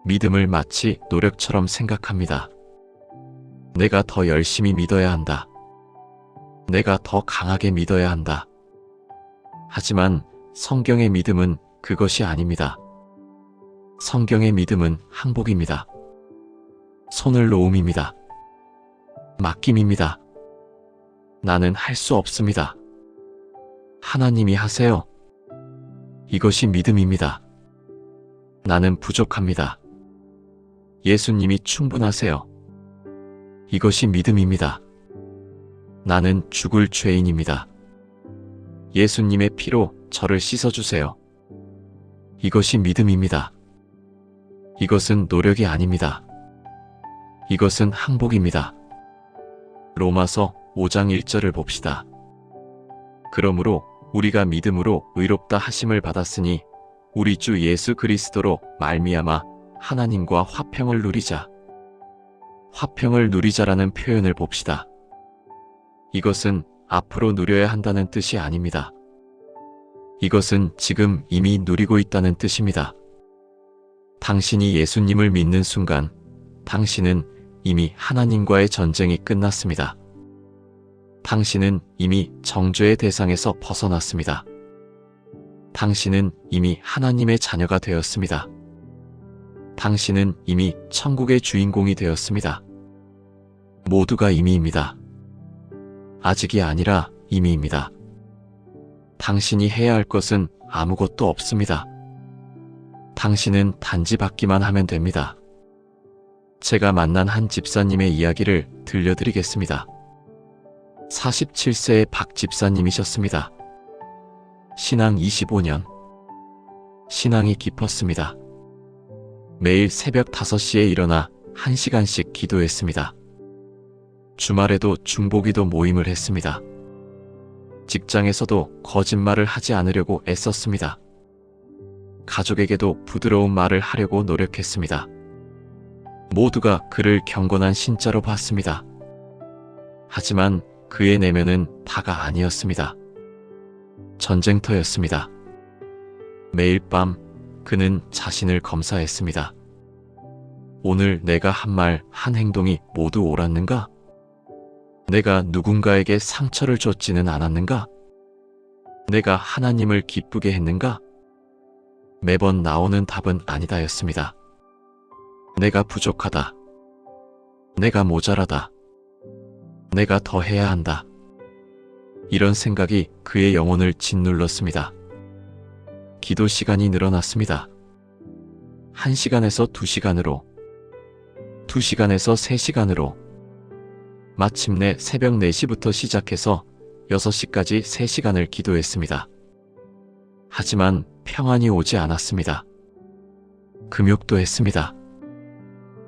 믿음을 마치 노력처럼 생각합니다. 내가 더 열심히 믿어야 한다. 내가 더 강하게 믿어야 한다. 하지만 성경의 믿음은 그것이 아닙니다. 성경의 믿음은 항복입니다. 손을 놓음입니다. 맡김입니다. 나는 할 수 없습니다. 하나님이 하세요. 이것이 믿음입니다. 나는 부족합니다. 예수님이 충분하세요. 이것이 믿음입니다. 나는 죽을 죄인입니다. 예수님의 피로 저를 씻어주세요. 이것이 믿음입니다. 이것은 노력이 아닙니다. 이것은 항복입니다. 로마서 5장 1절을 봅시다. 그러므로 우리가 믿음으로 의롭다 하심을 받았으니 우리 주 예수 그리스도로 말미암아 하나님과 화평을 누리자. 화평을 누리자라는 표현을 봅시다. 이것은 앞으로 누려야 한다는 뜻이 아닙니다. 이것은 지금 이미 누리고 있다는 뜻입니다. 당신이 예수님을 믿는 순간 당신은 이미 하나님과의 전쟁이 끝났습니다. 당신은 이미 정죄의 대상에서 벗어났습니다. 당신은 이미 하나님의 자녀가 되었습니다. 당신은 이미 천국의 주인공이 되었습니다. 모두가 이미입니다. 아직이 아니라 이미입니다. 당신이 해야 할 것은 아무것도 없습니다. 당신은 단지 받기만 하면 됩니다. 제가 만난 한 집사님의 이야기를 들려드리겠습니다. 47세의 박 집사님이셨습니다. 신앙 25년. 신앙이 깊었습니다. 매일 새벽 5시에 일어나 1시간씩 기도했습니다. 주말에도 중보기도 모임을 했습니다. 직장에서도 거짓말을 하지 않으려고 애썼습니다. 가족에게도 부드러운 말을 하려고 노력했습니다. 모두가 그를 경건한 신자로 봤습니다. 하지만 그의 내면은 다가 아니었습니다. 전쟁터였습니다. 매일 밤 그는 자신을 검사했습니다. 오늘 내가 한 말, 한 행동이 모두 옳았는가? 내가 누군가에게 상처를 줬지는 않았는가? 내가 하나님을 기쁘게 했는가? 매번 나오는 답은 아니다였습니다. 내가 부족하다. 내가 모자라다. 내가 더 해야 한다. 이런 생각이 그의 영혼을 짓눌렀습니다. 기도 시간이 늘어났습니다. 1시간에서 2시간으로, 2시간에서 3시간으로, 마침내 새벽 4시부터 시작해서 6시까지 3시간을 기도했습니다. 하지만 평안이 오지 않았습니다. 금욕도 했습니다.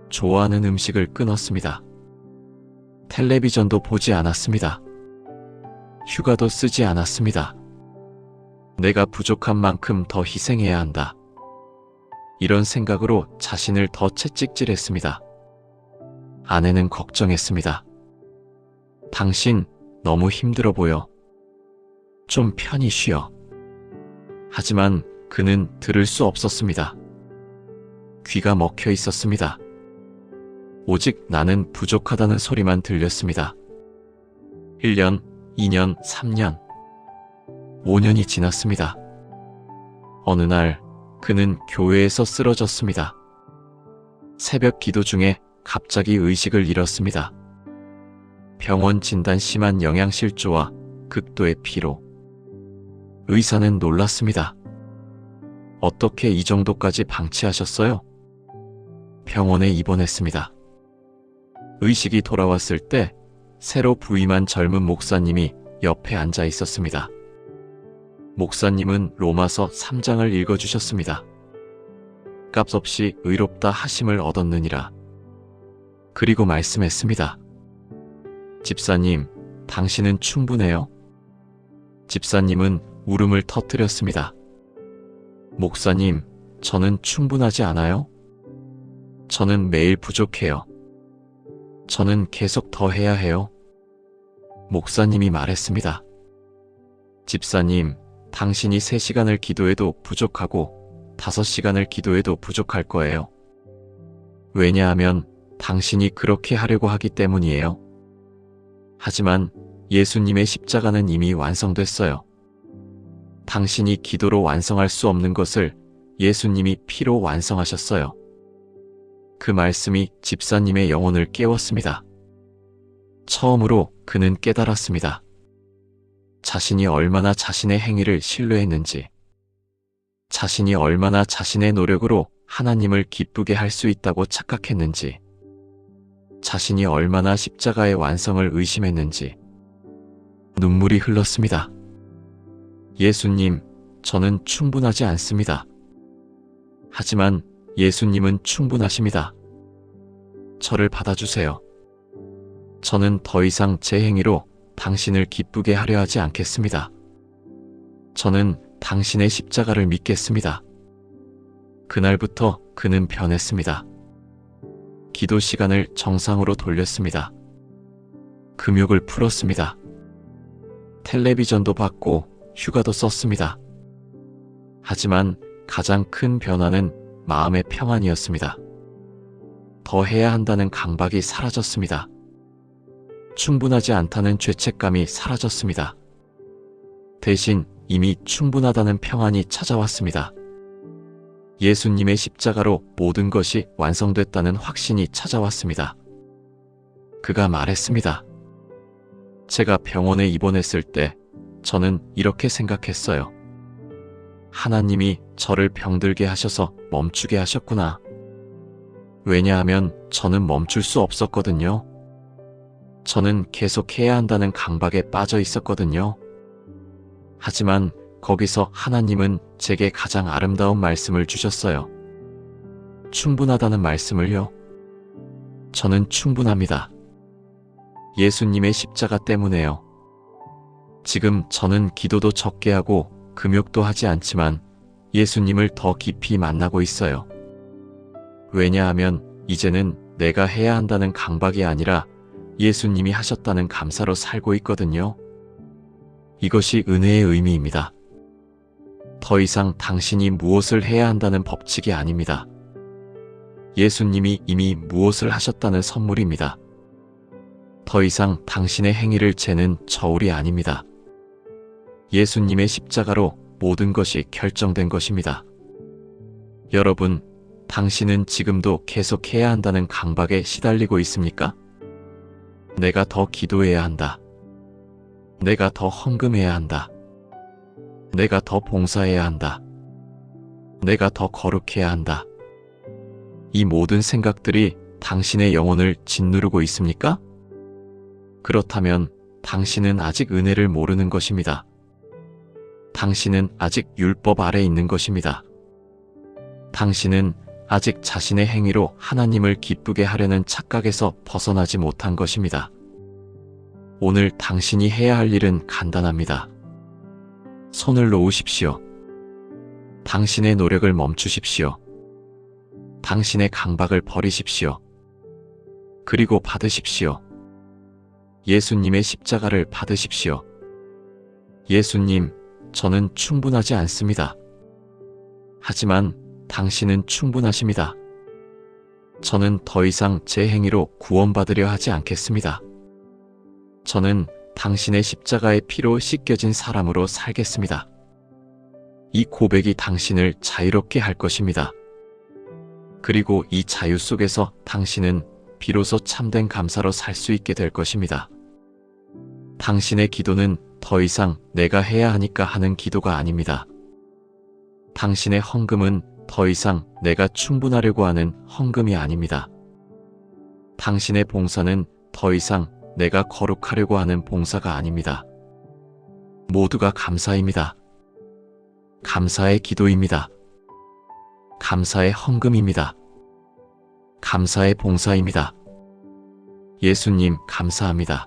좋아하는 음식을 끊었습니다. 텔레비전도 보지 않았습니다. 휴가도 쓰지 않았습니다. 내가 부족한 만큼 더 희생해야 한다. 이런 생각으로 자신을 더 채찍질했습니다. 아내는 걱정했습니다. 당신 너무 힘들어 보여. 좀 편히 쉬어. 하지만 그는 들을 수 없었습니다. 귀가 먹혀 있었습니다. 오직 나는 부족하다는 소리만 들렸습니다. 1년, 2년, 3년, 5년이 지났습니다. 어느 날 그는 교회에서 쓰러졌습니다. 새벽 기도 중에 갑자기 의식을 잃었습니다. 병원 진단 심한 영양실조와 극도의 피로. 의사는 놀랐습니다. 어떻게 이 정도까지 방치하셨어요? 병원에 입원했습니다. 의식이 돌아왔을 때 새로 부임한 젊은 목사님이 옆에 앉아 있었습니다. 목사님은 로마서 3장을 읽어주셨습니다. 값없이 의롭다 하심을 얻었느니라. 그리고 말씀했습니다. 집사님, 당신은 충분해요? 집사님은 울음을 터뜨렸습니다. 목사님, 저는 충분하지 않아요? 저는 매일 부족해요. 저는 계속 더 해야 해요. 목사님이 말했습니다. 집사님, 당신이 3시간을 기도해도 부족하고 5시간을 기도해도 부족할 거예요. 왜냐하면 당신이 그렇게 하려고 하기 때문이에요. 하지만 예수님의 십자가는 이미 완성됐어요. 당신이 기도로 완성할 수 없는 것을 예수님이 피로 완성하셨어요. 그 말씀이 집사님의 영혼을 깨웠습니다. 처음으로 그는 깨달았습니다. 자신이 얼마나 자신의 행위를 신뢰했는지, 자신이 얼마나 자신의 노력으로 하나님을 기쁘게 할 수 있다고 착각했는지, 자신이 얼마나 십자가의 완성을 의심했는지. 눈물이 흘렀습니다. 예수님, 저는 충분하지 않습니다. 하지만 예수님은 충분하십니다. 저를 받아주세요. 저는 더 이상 제 행위로 당신을 기쁘게 하려 하지 않겠습니다. 저는 당신의 십자가를 믿겠습니다. 그날부터 그는 변했습니다. 기도 시간을 정상으로 돌렸습니다. 금욕을 풀었습니다. 텔레비전도 봤고 휴가도 썼습니다. 하지만 가장 큰 변화는 마음의 평안이었습니다. 더 해야 한다는 강박이 사라졌습니다. 충분하지 않다는 죄책감이 사라졌습니다. 대신 이미 충분하다는 평안이 찾아왔습니다. 예수님의 십자가로 모든 것이 완성됐다는 확신이 찾아왔습니다. 그가 말했습니다. 제가 병원에 입원했을 때 저는 이렇게 생각했어요. 하나님이 저를 병들게 하셔서 멈추게 하셨구나. 왜냐하면 저는 멈출 수 없었거든요. 저는 계속 해야 한다는 강박에 빠져 있었거든요. 하지만 거기서 하나님은 제게 가장 아름다운 말씀을 주셨어요. 충분하다는 말씀을요. 저는 충분합니다. 예수님의 십자가 때문에요. 지금 저는 기도도 적게 하고 금욕도 하지 않지만 예수님을 더 깊이 만나고 있어요. 왜냐하면 이제는 내가 해야 한다는 강박이 아니라 예수님이 하셨다는 감사로 살고 있거든요. 이것이 은혜의 의미입니다. 더 이상 당신이 무엇을 해야 한다는 법칙이 아닙니다. 예수님이 이미 무엇을 하셨다는 선물입니다. 더 이상 당신의 행위를 재는 저울이 아닙니다. 예수님의 십자가로 모든 것이 결정된 것입니다. 여러분, 당신은 지금도 계속 해야 한다는 강박에 시달리고 있습니까? 내가 더 기도해야 한다. 내가 더 헌금해야 한다. 내가 더 봉사해야 한다. 내가 더 거룩해야 한다. 이 모든 생각들이 당신의 영혼을 짓누르고 있습니까? 그렇다면 당신은 아직 은혜를 모르는 것입니다. 당신은 아직 율법 아래 있는 것입니다. 당신은 아직 자신의 행위로 하나님을 기쁘게 하려는 착각에서 벗어나지 못한 것입니다. 오늘 당신이 해야 할 일은 간단합니다. 손을 놓으십시오. 당신의 노력을 멈추십시오. 당신의 강박을 버리십시오. 그리고 받으십시오. 예수님의 십자가를 받으십시오. 예수님, 저는 충분하지 않습니다. 하지만 당신은 충분하십니다. 저는 더 이상 제 행위로 구원받으려 하지 않겠습니다. 저는 당신의 십자가의 피로 씻겨진 사람으로 살겠습니다. 이 고백이 당신을 자유롭게 할 것입니다. 그리고 이 자유 속에서 당신은 비로소 참된 감사로 살 수 있게 될 것입니다. 당신의 기도는 더 이상 내가 해야 하니까 하는 기도가 아닙니다. 당신의 헌금은 더 이상 내가 충분하려고 하는 헌금이 아닙니다. 당신의 봉사는 더 이상 내가 거룩하려고 하는 봉사가 아닙니다. 모두가 감사입니다. 감사의 기도입니다. 감사의 헌금입니다. 감사의 봉사입니다. 예수님, 감사합니다.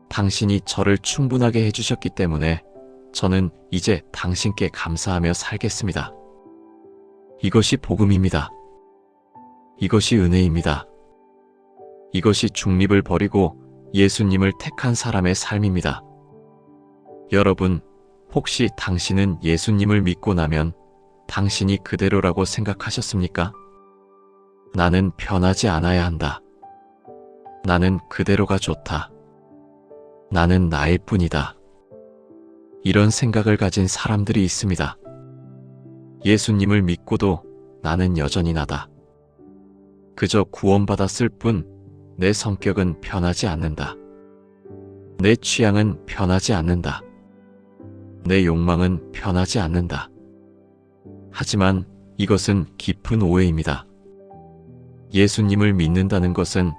당신이 저를 충분하게 해주셨기 때문에 저는 이제 당신께 감사하며 살겠습니다. 이것이 복음입니다. 이것이 은혜입니다. 이것이 중립을 버리고 예수님을 택한 사람의 삶입니다. 여러분, 혹시 당신은 예수님을 믿고 나면 당신이 그대로라고 생각하셨습니까? 나는 변하지 않아야 한다. 나는 그대로가 좋다. 나는 나일 뿐이다. 이런 생각을 가진 사람들이 있습니다. 예수님을 믿고도 나는 여전히 나다. 그저 구원받았을 뿐 내 성격은 변하지 않는다. 내 취향은 변하지 않는다. 내 욕망은 변하지 않는다. 하지만 이것은 깊은 오해입니다. 예수님을 믿는다는 것은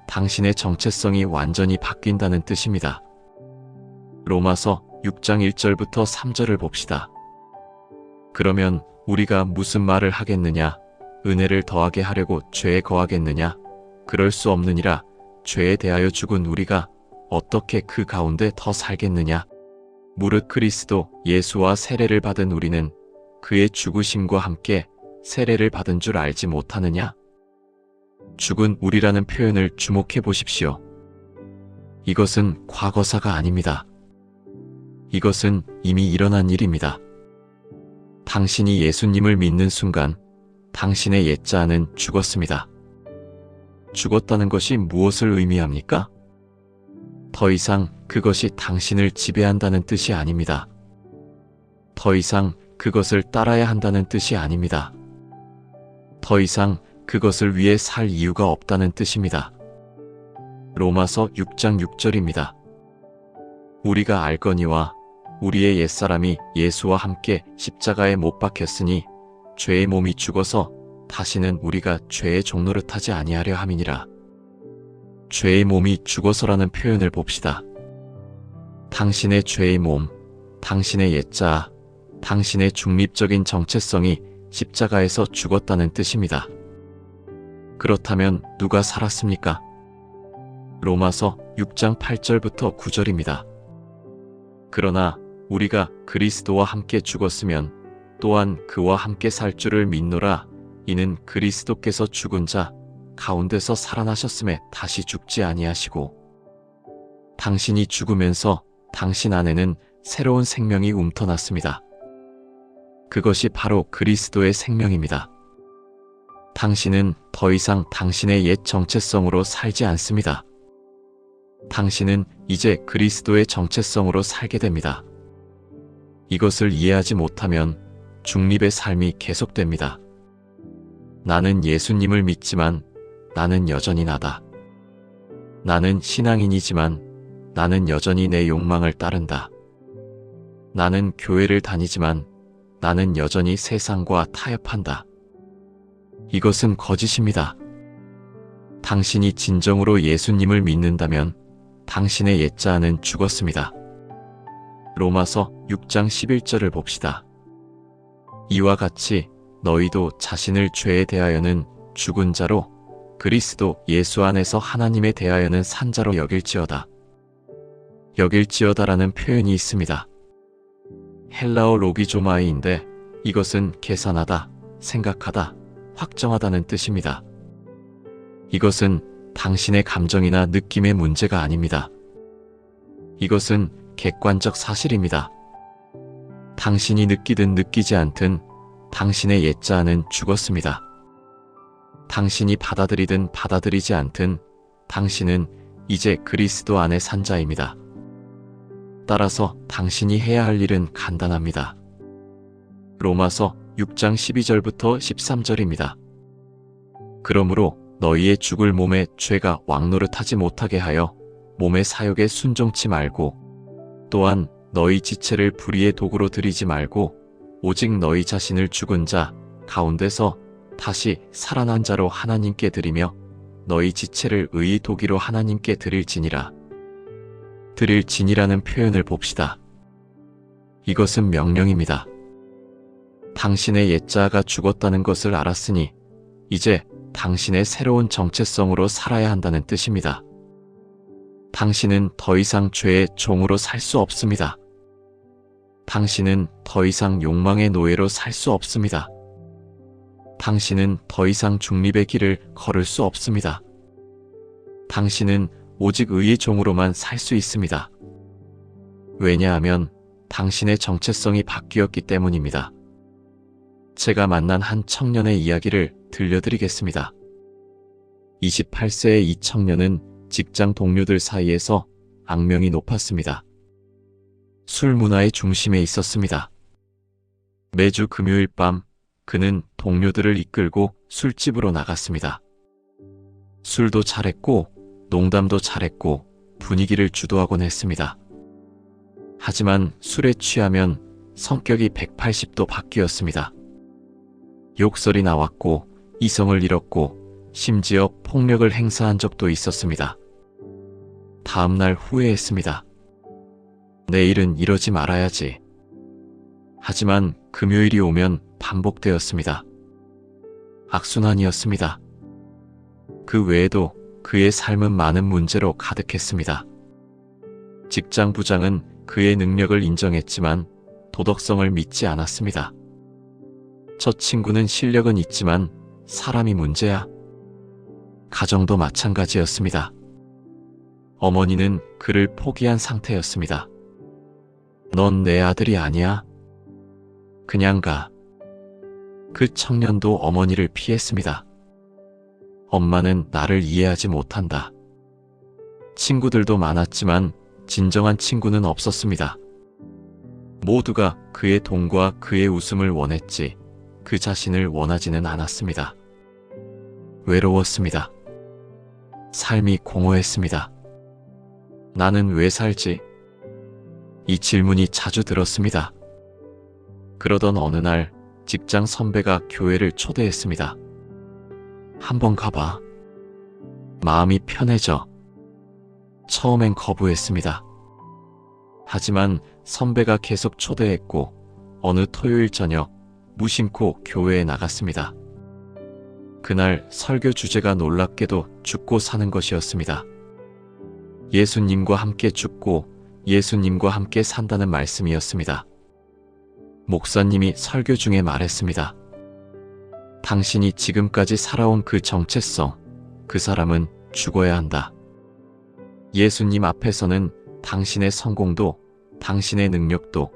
당신의 정체성이 완전히 바뀐다는 뜻입니다. 로마서 6장 1절부터 3절을 봅시다. 그러면 우리가 무슨 말을 하겠느냐? 은혜를 더하게 하려고 죄에 거하겠느냐? 그럴 수 없느니라. 죄에 대하여 죽은 우리가 어떻게 그 가운데 더 살겠느냐? 무릇 그리스도 예수와 세례를 받은 우리는 그의 죽으심과 함께 세례를 받은 줄 알지 못하느냐? 죽은 우리라는 표현을 주목해 보십시오. 이것은 과거사가 아닙니다. 이것은 이미 일어난 일입니다. 당신이 예수님을 믿는 순간 당신의 옛자아는 죽었습니다. 죽었다는 것이 무엇을 의미합니까? 더 이상 그것이 당신을 지배한다는 뜻이 아닙니다. 더 이상 그것을 따라야 한다는 뜻이 아닙니다. 더 이상 그것을 위해 살 이유가 없다는 뜻입니다. 로마서 6장 6절입니다. 우리가 알거니와 우리의 옛사람이 예수와 함께 십자가에 못 박혔으니 죄의 몸이 죽어서 다시는 우리가 죄의 종노릇하지 아니하려 함이니라. 죄의 몸이 죽어서라는 표현을 봅시다. 당신의 죄의 몸, 당신의 옛자, 당신의 중립적인 정체성이 십자가에서 죽었다는 뜻입니다. 그렇다면 누가 살았습니까? 로마서 6장 8절부터 9절입니다. 그러나 우리가 그리스도와 함께 죽었으면 또한 그와 함께 살 줄을 믿노라. 이는 그리스도께서 죽은 자 가운데서 살아나셨음에 다시 죽지 아니하시고 당신이 죽으면서 당신 안에는 새로운 생명이 움터났습니다. 그것이 바로 그리스도의 생명입니다. 당신은 더 이상 당신의 옛 정체성으로 살지 않습니다. 당신은 이제 그리스도의 정체성으로 살게 됩니다. 이것을 이해하지 못하면 중립의 삶이 계속됩니다. 나는 예수님을 믿지만 나는 여전히 나다. 나는 신앙인이지만 나는 여전히 내 욕망을 따른다. 나는 교회를 다니지만 나는 여전히 세상과 타협한다. 이것은 거짓입니다. 당신이 진정으로 예수님을 믿는다면 당신의 옛자는 죽었습니다. 로마서 6장 11절을 봅시다. 이와 같이 너희도 자신을 죄에 대하여는 죽은 자로 그리스도 예수 안에서 하나님에 대하여는 산 자로 여길지어다. 여길지어다라는 표현이 있습니다. 헬라어 로기조마이인데 이것은 계산하다, 생각하다, 확정하다는 뜻입니다. 이것은 당신의 감정이나 느낌의 문제가 아닙니다. 이것은 객관적 사실입니다. 당신이 느끼든 느끼지 않든 당신의 옛자는 죽었습니다. 당신이 받아들이든 받아들이지 않든 당신은 이제 그리스도 안에 산 자입니다. 따라서 당신이 해야 할 일은 간단합니다. 로마서 6장 12절부터 13절입니다. 그러므로 너희의 죽을 몸에 죄가 왕노릇하지 못하게 하여 몸의 사욕에 순종치 말고 또한 너희 지체를 불의의 도구로 들이지 말고 오직 너희 자신을 죽은 자 가운데서 다시 살아난 자로 하나님께 드리며 너희 지체를 의의 도기로 하나님께 드릴지니라. 드릴지니라는 표현을 봅시다. 이것은 명령입니다. 당신의 옛자가 죽었다는 것을 알았으니 이제 당신의 새로운 정체성으로 살아야 한다는 뜻입니다. 당신은 더 이상 죄의 종으로 살 수 없습니다. 당신은 더 이상 욕망의 노예로 살 수 없습니다. 당신은 더 이상 중립의 길을 걸을 수 없습니다. 당신은 오직 의의 종으로만 살 수 있습니다. 왜냐하면 당신의 정체성이 바뀌었기 때문입니다. 제가 만난 한 청년의 이야기를 들려드리겠습니다. 28세의 이 청년은 직장 동료들 사이에서 악명이 높았습니다. 술 문화의 중심에 있었습니다. 매주 금요일 밤 그는 동료들을 이끌고 술집으로 나갔습니다. 술도 잘했고 농담도 잘했고 분위기를 주도하곤 했습니다. 하지만 술에 취하면 성격이 180도 바뀌었습니다. 욕설이 나왔고 이성을 잃었고 심지어 폭력을 행사한 적도 있었습니다. 다음날 후회했습니다. 내일은 이러지 말아야지. 하지만 금요일이 오면 반복되었습니다. 악순환이었습니다. 그 외에도 그의 삶은 많은 문제로 가득했습니다. 직장 부장은 그의 능력을 인정했지만 도덕성을 믿지 않았습니다. 저 친구는 실력은 있지만 사람이 문제야. 가정도 마찬가지였습니다. 어머니는 그를 포기한 상태였습니다. 넌 내 아들이 아니야. 그냥 가. 그 청년도 어머니를 피했습니다. 엄마는 나를 이해하지 못한다. 친구들도 많았지만 진정한 친구는 없었습니다. 모두가 그의 돈과 그의 웃음을 원했지 그 자신을 원하지는 않았습니다. 외로웠습니다. 삶이 공허했습니다. 나는 왜 살지? 이 질문이 자주 들었습니다. 그러던 어느 날 직장 선배가 교회를 초대했습니다. 한번 가봐. 마음이 편해져. 처음엔 거부했습니다. 하지만 선배가 계속 초대했고 어느 토요일 저녁 무심코 교회에 나갔습니다. 그날 설교 주제가 놀랍게도 죽고 사는 것이었습니다. 예수님과 함께 죽고 예수님과 함께 산다는 말씀이었습니다. 목사님이 설교 중에 말했습니다. 당신이 지금까지 살아온 그 정체성, 그 사람은 죽어야 한다. 예수님 앞에서는 당신의 성공도, 당신의 능력도,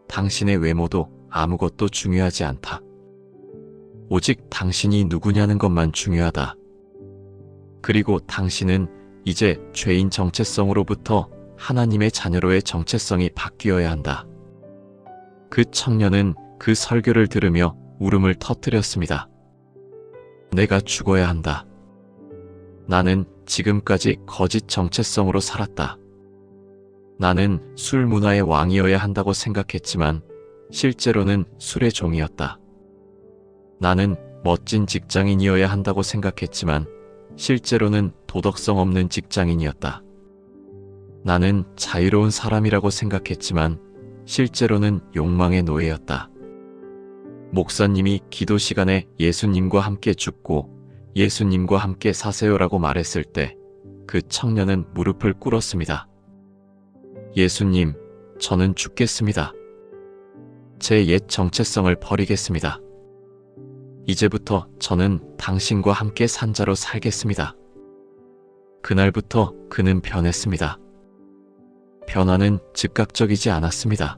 당신의 외모도 아무것도 중요하지 않다. 오직 당신이 누구냐는 것만 중요하다. 그리고 당신은 이제 죄인 정체성으로부터 하나님의 자녀로의 정체성이 바뀌어야 한다. 그 청년은 그 설교를 들으며 울음을 터뜨렸습니다. 내가 죽어야 한다. 나는 지금까지 거짓 정체성으로 살았다. 나는 술 문화의 왕이어야 한다고 생각했지만 실제로는 술의 종이었다. 나는 멋진 직장인이어야 한다고 생각했지만 실제로는 도덕성 없는 직장인이었다. 나는 자유로운 사람이라고 생각했지만 실제로는 욕망의 노예였다. 목사님이 기도 시간에 예수님과 함께 죽고 예수님과 함께 사세요라고 말했을 때 그 청년은 무릎을 꿇었습니다. 예수님, 저는 죽겠습니다. 제 옛 정체성을 버리겠습니다. 이제부터 저는 당신과 함께 산자로 살겠습니다. 그날부터 그는 변했습니다. 변화는 즉각적이지 않았습니다.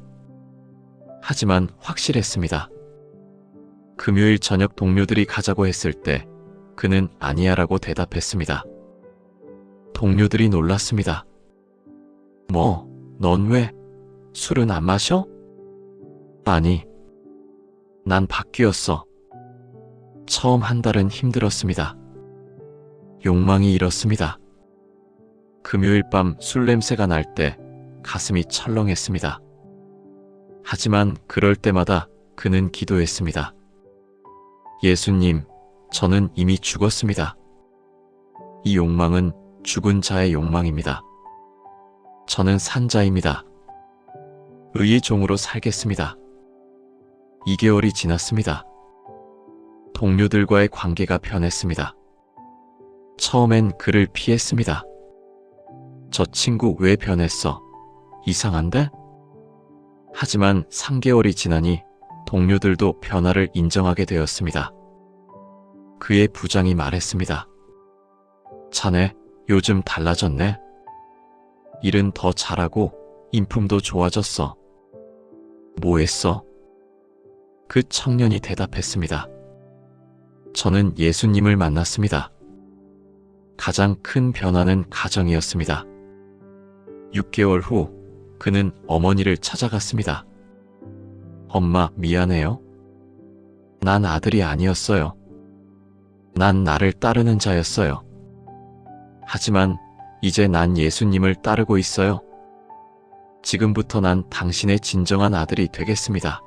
하지만 확실했습니다. 금요일 저녁 동료들이 가자고 했을 때 그는 아니야라고 대답했습니다. 동료들이 놀랐습니다. 뭐, 넌 왜? 술은 안 마셔? 아니, 난 바뀌었어. 처음 한 달은 힘들었습니다. 욕망이 일었습니다. 금요일 밤 술 냄새가 날 때 가슴이 철렁했습니다. 하지만 그럴 때마다 그는 기도했습니다. 예수님, 저는 이미 죽었습니다. 이 욕망은 죽은 자의 욕망입니다. 저는 산 자입니다. 의의 종으로 살겠습니다. 2개월이 지났습니다. 동료들과의 관계가 변했습니다. 처음엔 그를 피했습니다. 저 친구 왜 변했어? 이상한데? 하지만 3개월이 지나니 동료들도 변화를 인정하게 되었습니다. 그의 부장이 말했습니다. 자네, 요즘 달라졌네. 일은 더 잘하고 인품도 좋아졌어. 뭐 했어? 그 청년이 대답했습니다. 저는 예수님을 만났습니다. 가장 큰 변화는 가정이었습니다. 6개월 후 그는 어머니를 찾아갔습니다. 엄마, 미안해요. 난 아들이 아니었어요. 난 나를 따르는 자였어요. 하지만 이제 난 예수님을 따르고 있어요. 지금부터 난 당신의 진정한 아들이 되겠습니다.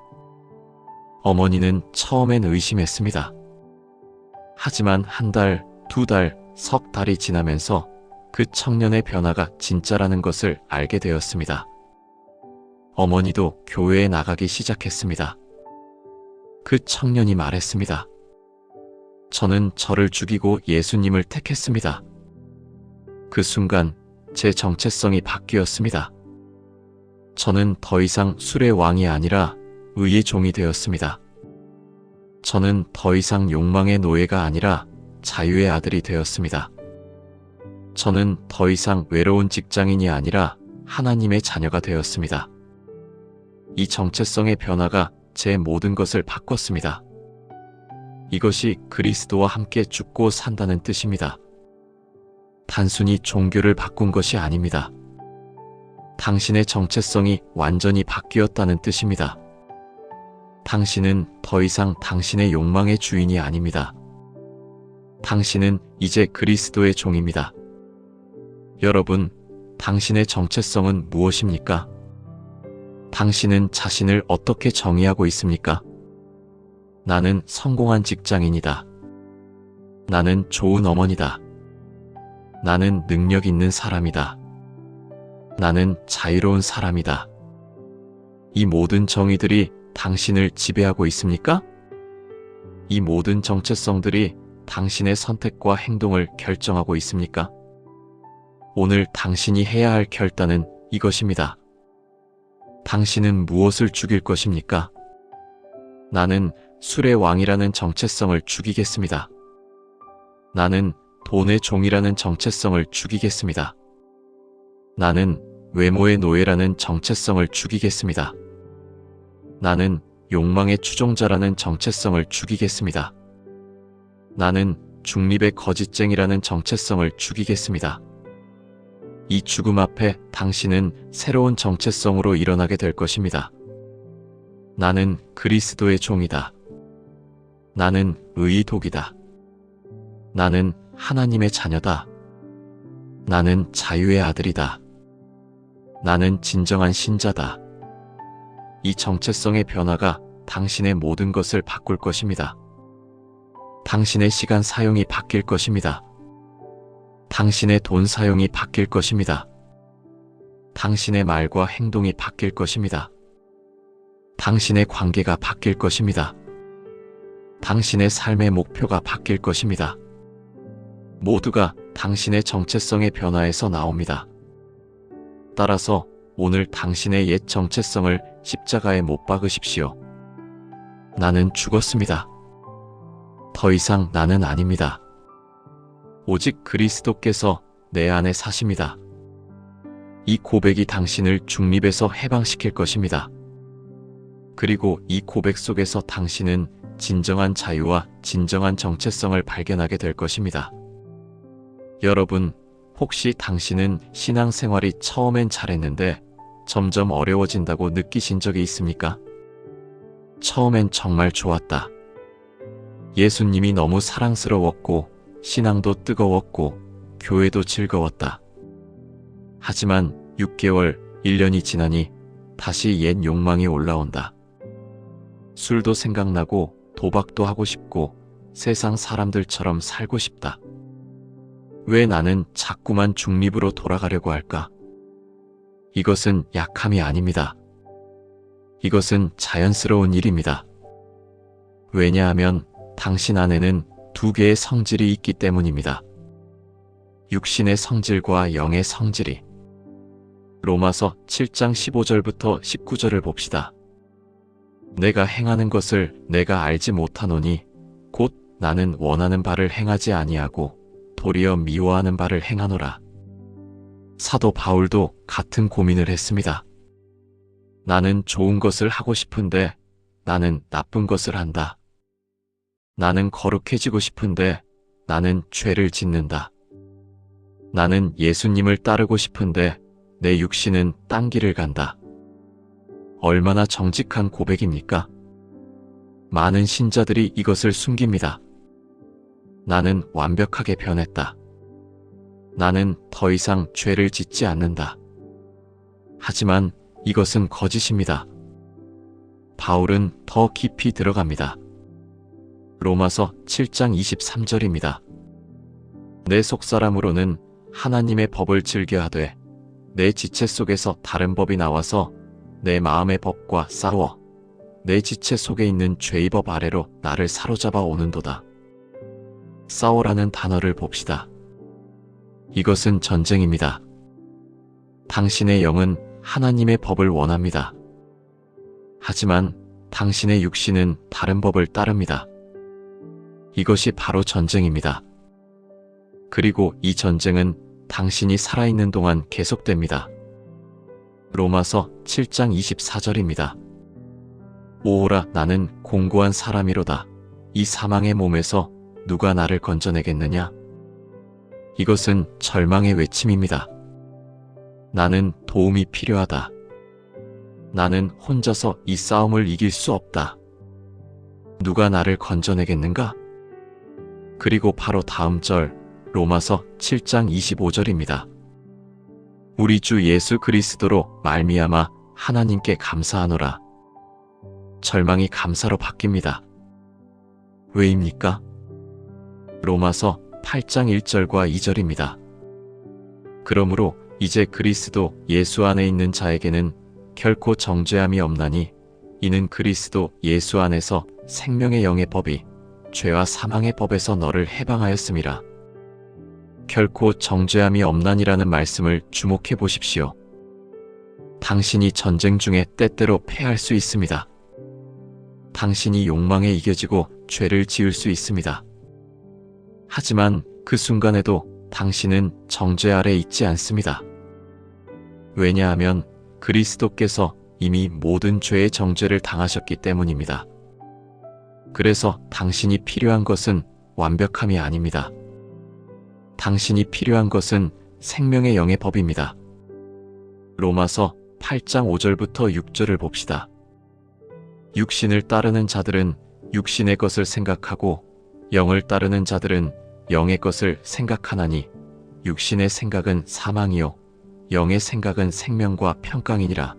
어머니는 처음엔 의심했습니다. 하지만 한 달, 2달, 석 달이 지나면서 그 청년의 변화가 진짜라는 것을 알게 되었습니다. 어머니도 교회에 나가기 시작했습니다. 그 청년이 말했습니다. 저는 저를 죽이고 예수님을 택했습니다. 그 순간 제 정체성이 바뀌었습니다. 저는 더 이상 술의 왕이 아니라 의의 종이 되었습니다. 저는 더 이상 욕망의 노예가 아니라 자유의 아들이 되었습니다. 저는 더 이상 외로운 직장인이 아니라 하나님의 자녀가 되었습니다. 이 정체성의 변화가 제 모든 것을 바꿨습니다. 이것이 그리스도와 함께 죽고 산다는 뜻입니다. 단순히 종교를 바꾼 것이 아닙니다. 당신의 정체성이 완전히 바뀌었다는 뜻입니다. 당신은 더 이상 당신의 욕망의 주인이 아닙니다. 당신은 이제 그리스도의 종입니다. 여러분, 당신의 정체성은 무엇입니까? 당신은 자신을 어떻게 정의하고 있습니까? 나는 성공한 직장인이다. 나는 좋은 어머니다. 나는 능력 있는 사람이다. 나는 자유로운 사람이다. 이 모든 정의들이 당신을 지배하고 있습니까? 이 모든 정체성들이 당신의 선택과 행동을 결정하고 있습니까? 오늘 당신이 해야 할 결단은 이것입니다. 당신은 무엇을 죽일 것입니까? 나는 술의 왕이라는 정체성을 죽이겠습니다. 나는 돈의 종이라는 정체성을 죽이겠습니다. 나는 외모의 노예라는 정체성을 죽이겠습니다. 나는 욕망의 추종자라는 정체성을 죽이겠습니다. 나는 중립의 거짓쟁이라는 정체성을 죽이겠습니다. 이 죽음 앞에 당신은 새로운 정체성으로 일어나게 될 것입니다. 나는 그리스도의 종이다. 나는 의의 독이다. 나는 하나님의 자녀다. 나는 자유의 아들이다. 나는 진정한 신자다. 이 정체성의 변화가 당신의 모든 것을 바꿀 것입니다. 당신의 시간 사용이 바뀔 것입니다. 당신의 돈 사용이 바뀔 것입니다. 당신의 말과 행동이 바뀔 것입니다. 당신의 관계가 바뀔 것입니다. 당신의 삶의 목표가 바뀔 것입니다. 모두가 당신의 정체성의 변화에서 나옵니다. 따라서 오늘 당신의 옛 정체성을 십자가에 못 박으십시오. 나는 죽었습니다. 더 이상 나는 아닙니다. 오직 그리스도께서 내 안에 사십니다. 이 고백이 당신을 중립에서 해방시킬 것입니다. 그리고 이 고백 속에서 당신은 진정한 자유와 진정한 정체성을 발견하게 될 것입니다. 여러분, 혹시 당신은 신앙생활이 처음엔 잘했는데 점점 어려워진다고 느끼신 적이 있습니까? 처음엔 정말 좋았다. 예수님이 너무 사랑스러웠고 신앙도 뜨거웠고 교회도 즐거웠다. 하지만 6개월, 1년이 지나니 다시 옛 욕망이 올라온다. 술도 생각나고 도박도 하고 싶고 세상 사람들처럼 살고 싶다. 왜 나는 자꾸만 중립으로 돌아가려고 할까? 이것은 약함이 아닙니다. 이것은 자연스러운 일입니다. 왜냐하면 당신 안에는 두 개의 성질이 있기 때문입니다. 육신의 성질과 영의 성질이. 로마서 7장 15절부터 19절을 봅시다. 내가 행하는 것을 내가 알지 못하노니 곧 나는 원하는 바를 행하지 아니하고 도리어 미워하는 바를 행하노라. 사도 바울도 같은 고민을 했습니다. 나는 좋은 것을 하고 싶은데 나는 나쁜 것을 한다. 나는 거룩해지고 싶은데 나는 죄를 짓는다. 나는 예수님을 따르고 싶은데 내 육신은 딴 길을 간다. 얼마나 정직한 고백입니까? 많은 신자들이 이것을 숨깁니다. 나는 완벽하게 변했다. 나는 더 이상 죄를 짓지 않는다. 하지만 이것은 거짓입니다. 바울은 더 깊이 들어갑니다. 로마서 7장 23절입니다. 내 속사람으로는 하나님의 법을 즐겨하되 내 지체 속에서 다른 법이 나와서 내 마음의 법과 싸워 내 지체 속에 있는 죄의 법 아래로 나를 사로잡아 오는도다. 싸워라는 단어를 봅시다. 이것은 전쟁입니다. 당신의 영은 하나님의 법을 원합니다. 하지만 당신의 육신은 다른 법을 따릅니다. 이것이 바로 전쟁입니다. 그리고 이 전쟁은 당신이 살아있는 동안 계속됩니다. 로마서 7장 24절입니다. 오호라 나는 공고한 사람이로다. 이 사망의 몸에서 누가 나를 건져내겠느냐? 이것은 절망의 외침입니다. 나는 도움이 필요하다. 나는 혼자서 이 싸움을 이길 수 없다. 누가 나를 건져내겠는가? 그리고 바로 다음 절 로마서 7장 25절입니다. 우리 주 예수 그리스도로 말미암아 하나님께 감사하노라. 절망이 감사로 바뀝니다. 왜입니까? 로마서 8장 1절과 2절입니다. 그러므로 이제 그리스도 예수 안에 있는 자에게는 결코 정죄함이 없나니 이는 그리스도 예수 안에서 생명의 영의 법이 죄와 사망의 법에서 너를 해방하였음이라. 결코 정죄함이 없나니라는 말씀을 주목해 보십시오. 당신이 전쟁 중에 때때로 패할 수 있습니다. 당신이 욕망에 이겨지고 죄를 지을 수 있습니다. 하지만 그 순간에도 당신은 정죄 아래 있지 않습니다. 왜냐하면 그리스도께서 이미 모든 죄의 정죄를 당하셨기 때문입니다. 그래서 당신이 필요한 것은 완벽함이 아닙니다. 당신이 필요한 것은 생명의 영의 법입니다. 로마서 8장 5절부터 6절을 봅시다. 육신을 따르는 자들은 육신의 것을 생각하고 영을 따르는 자들은 영의 것을 생각하나니 육신의 생각은 사망이요 영의 생각은 생명과 평강이니라.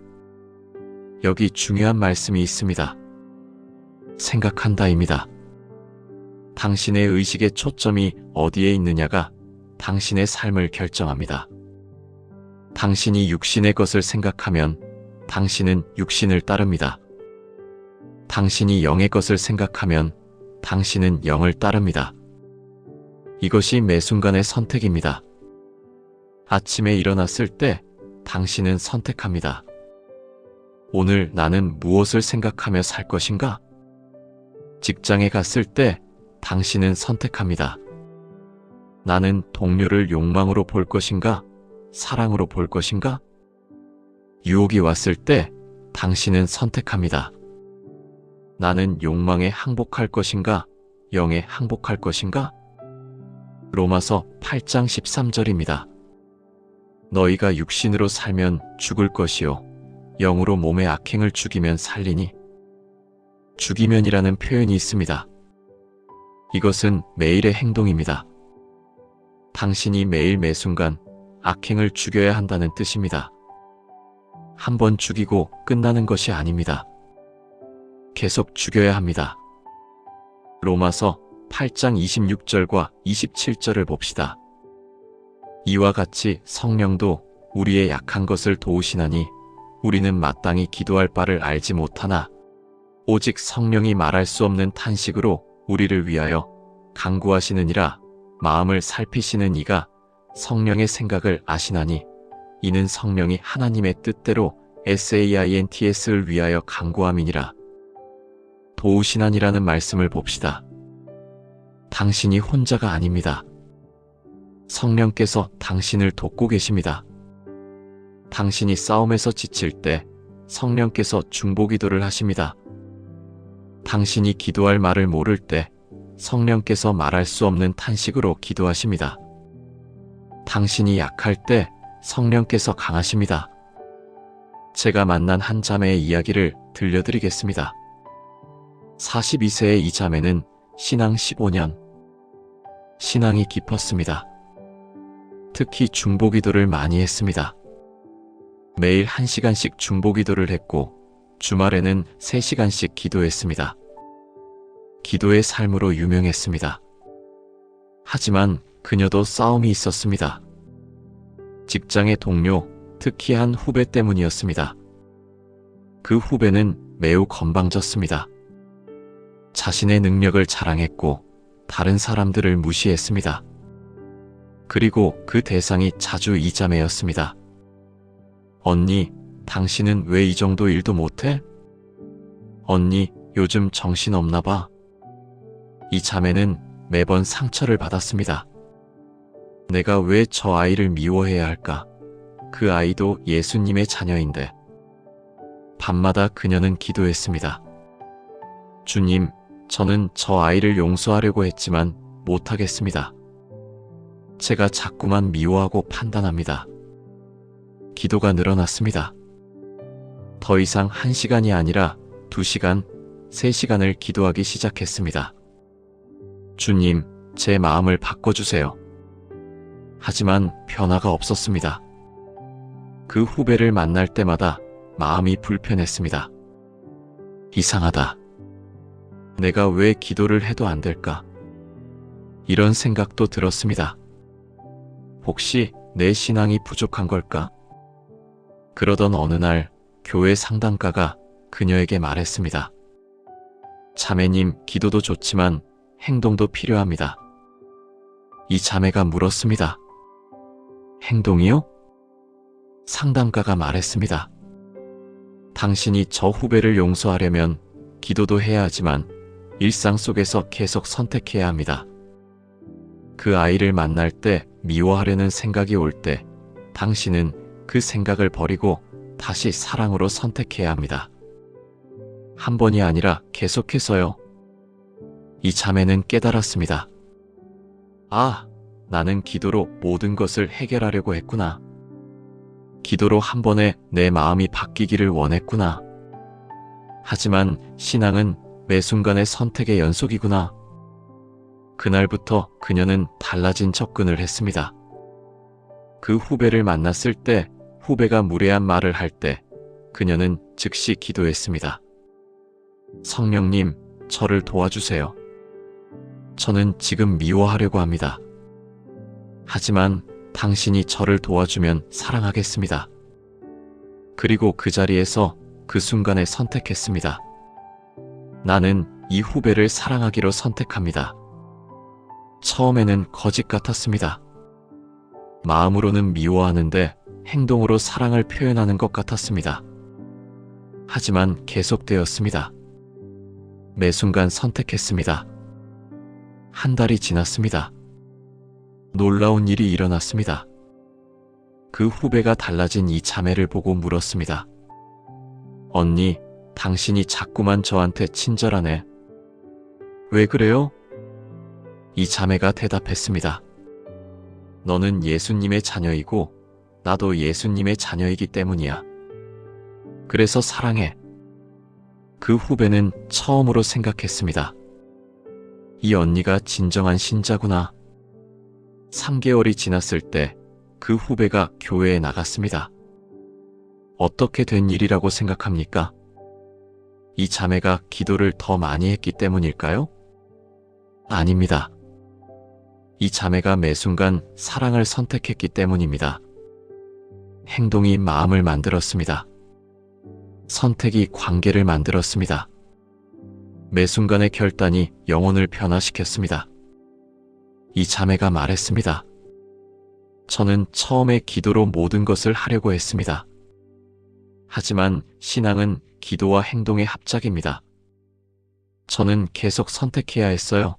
여기 중요한 말씀이 있습니다. 생각한다입니다. 당신의 의식의 초점이 어디에 있느냐가 당신의 삶을 결정합니다. 당신이 육신의 것을 생각하면 당신은 육신을 따릅니다. 당신이 영의 것을 생각하면 당신은 영을 따릅니다. 이것이 매 순간의 선택입니다. 아침에 일어났을 때 당신은 선택합니다. 오늘 나는 무엇을 생각하며 살 것인가? 직장에 갔을 때 당신은 선택합니다. 나는 동료를 욕망으로 볼 것인가? 사랑으로 볼 것인가? 유혹이 왔을 때 당신은 선택합니다. 나는 욕망에 항복할 것인가? 영에 항복할 것인가? 로마서 8장 13절입니다. 너희가 육신으로 살면 죽을 것이요 영으로 몸의 악행을 죽이면 살리니. 죽이면이라는 표현이 있습니다. 이것은 매일의 행동입니다. 당신이 매일 매순간 악행을 죽여야 한다는 뜻입니다. 한 번 죽이고 끝나는 것이 아닙니다. 계속 죽여야 합니다. 로마서 8장 26절과 27절을 봅시다. 이와 같이 성령도 우리의 약한 것을 도우시나니 우리는 마땅히 기도할 바를 알지 못하나 오직 성령이 말할 수 없는 탄식으로 우리를 위하여 간구하시느니라. 마음을 살피시는 이가 성령의 생각을 아시나니 이는 성령이 하나님의 뜻대로 SAINTS를 위하여 간구함이니라. 도우시나니라는 말씀을 봅시다. 당신이 혼자가 아닙니다. 성령께서 당신을 돕고 계십니다. 당신이 싸움에서 지칠 때 성령께서 중보기도를 하십니다. 당신이 기도할 말을 모를 때 성령께서 말할 수 없는 탄식으로 기도하십니다. 당신이 약할 때 성령께서 강하십니다. 제가 만난 한 자매의 이야기를 들려드리겠습니다. 42세의 이 자매는 신앙 15년, 신앙이 깊었습니다. 특히 중보기도를 많이 했습니다. 매일 1시간씩 중보기도를 했고 주말에는 3시간씩 기도했습니다. 기도의 삶으로 유명했습니다. 하지만 그녀도 싸움이 있었습니다. 직장의 동료, 특히 한 후배 때문이었습니다. 그 후배는 매우 건방졌습니다. 자신의 능력을 자랑했고 다른 사람들을 무시했습니다. 그리고 그 대상이 자주 이 자매였습니다. 언니, 당신은 왜 이 정도 일도 못해? 언니, 요즘 정신없나 봐. 이 자매는 매번 상처를 받았습니다. 내가 왜 저 아이를 미워해야 할까? 그 아이도 예수님의 자녀인데. 밤마다 그녀는 기도했습니다. 주님, 저는 저 아이를 용서하려고 했지만 못하겠습니다. 제가 자꾸만 미워하고 판단합니다. 기도가 늘어났습니다. 더 이상 1시간이 아니라 2시간, 3시간을 기도하기 시작했습니다. 주님, 제 마음을 바꿔주세요. 하지만 변화가 없었습니다. 그 후배를 만날 때마다 마음이 불편했습니다. 이상하다. 내가 왜 기도를 해도 안 될까? 이런 생각도 들었습니다. 혹시 내 신앙이 부족한 걸까? 그러던 어느 날 교회 상담가가 그녀에게 말했습니다. 자매님, 기도도 좋지만 행동도 필요합니다. 이 자매가 물었습니다. 행동이요? 상담가가 말했습니다. 당신이 저 후배를 용서하려면 기도도 해야 하지만 일상 속에서 계속 선택해야 합니다. 그 아이를 만날 때 미워하려는 생각이 올 때 당신은 그 생각을 버리고 다시 사랑으로 선택해야 합니다. 한 번이 아니라 계속해서요. 이 자매는 깨달았습니다. 아, 나는 기도로 모든 것을 해결하려고 했구나. 기도로 한 번에 내 마음이 바뀌기를 원했구나. 하지만 신앙은 매 순간의 선택의 연속이구나. 그날부터 그녀는 달라진 접근을 했습니다. 그 후배를 만났을 때, 후배가 무례한 말을 할 때, 그녀는 즉시 기도했습니다. 성령님, 저를 도와주세요. 저는 지금 미워하려고 합니다. 하지만 당신이 저를 도와주면 사랑하겠습니다. 그리고 그 자리에서 그 순간에 선택했습니다. 나는 이 후배를 사랑하기로 선택합니다. 처음에는 거짓 같았습니다. 마음으로는 미워하는데 행동으로 사랑을 표현하는 것 같았습니다. 하지만 계속되었습니다. 매 순간 선택했습니다. 한 달이 지났습니다. 놀라운 일이 일어났습니다. 그 후배가 달라진 이 자매를 보고 물었습니다. 언니, 당신이 자꾸만 저한테 친절하네. 왜 그래요? 이 자매가 대답했습니다. 너는 예수님의 자녀이고 나도 예수님의 자녀이기 때문이야. 그래서 사랑해. 그 후배는 처음으로 생각했습니다. 이 언니가 진정한 신자구나. 3개월이 지났을 때 그 후배가 교회에 나갔습니다. 어떻게 된 일이라고 생각합니까? 이 자매가 기도를 더 많이 했기 때문일까요? 아닙니다. 이 자매가 매 순간 사랑을 선택했기 때문입니다. 행동이 마음을 만들었습니다. 선택이 관계를 만들었습니다. 매 순간의 결단이 영혼을 변화시켰습니다. 이 자매가 말했습니다. 저는 처음에 기도로 모든 것을 하려고 했습니다. 하지만 신앙은 기도와 행동의 합작입니다. 저는 계속 선택해야 했어요.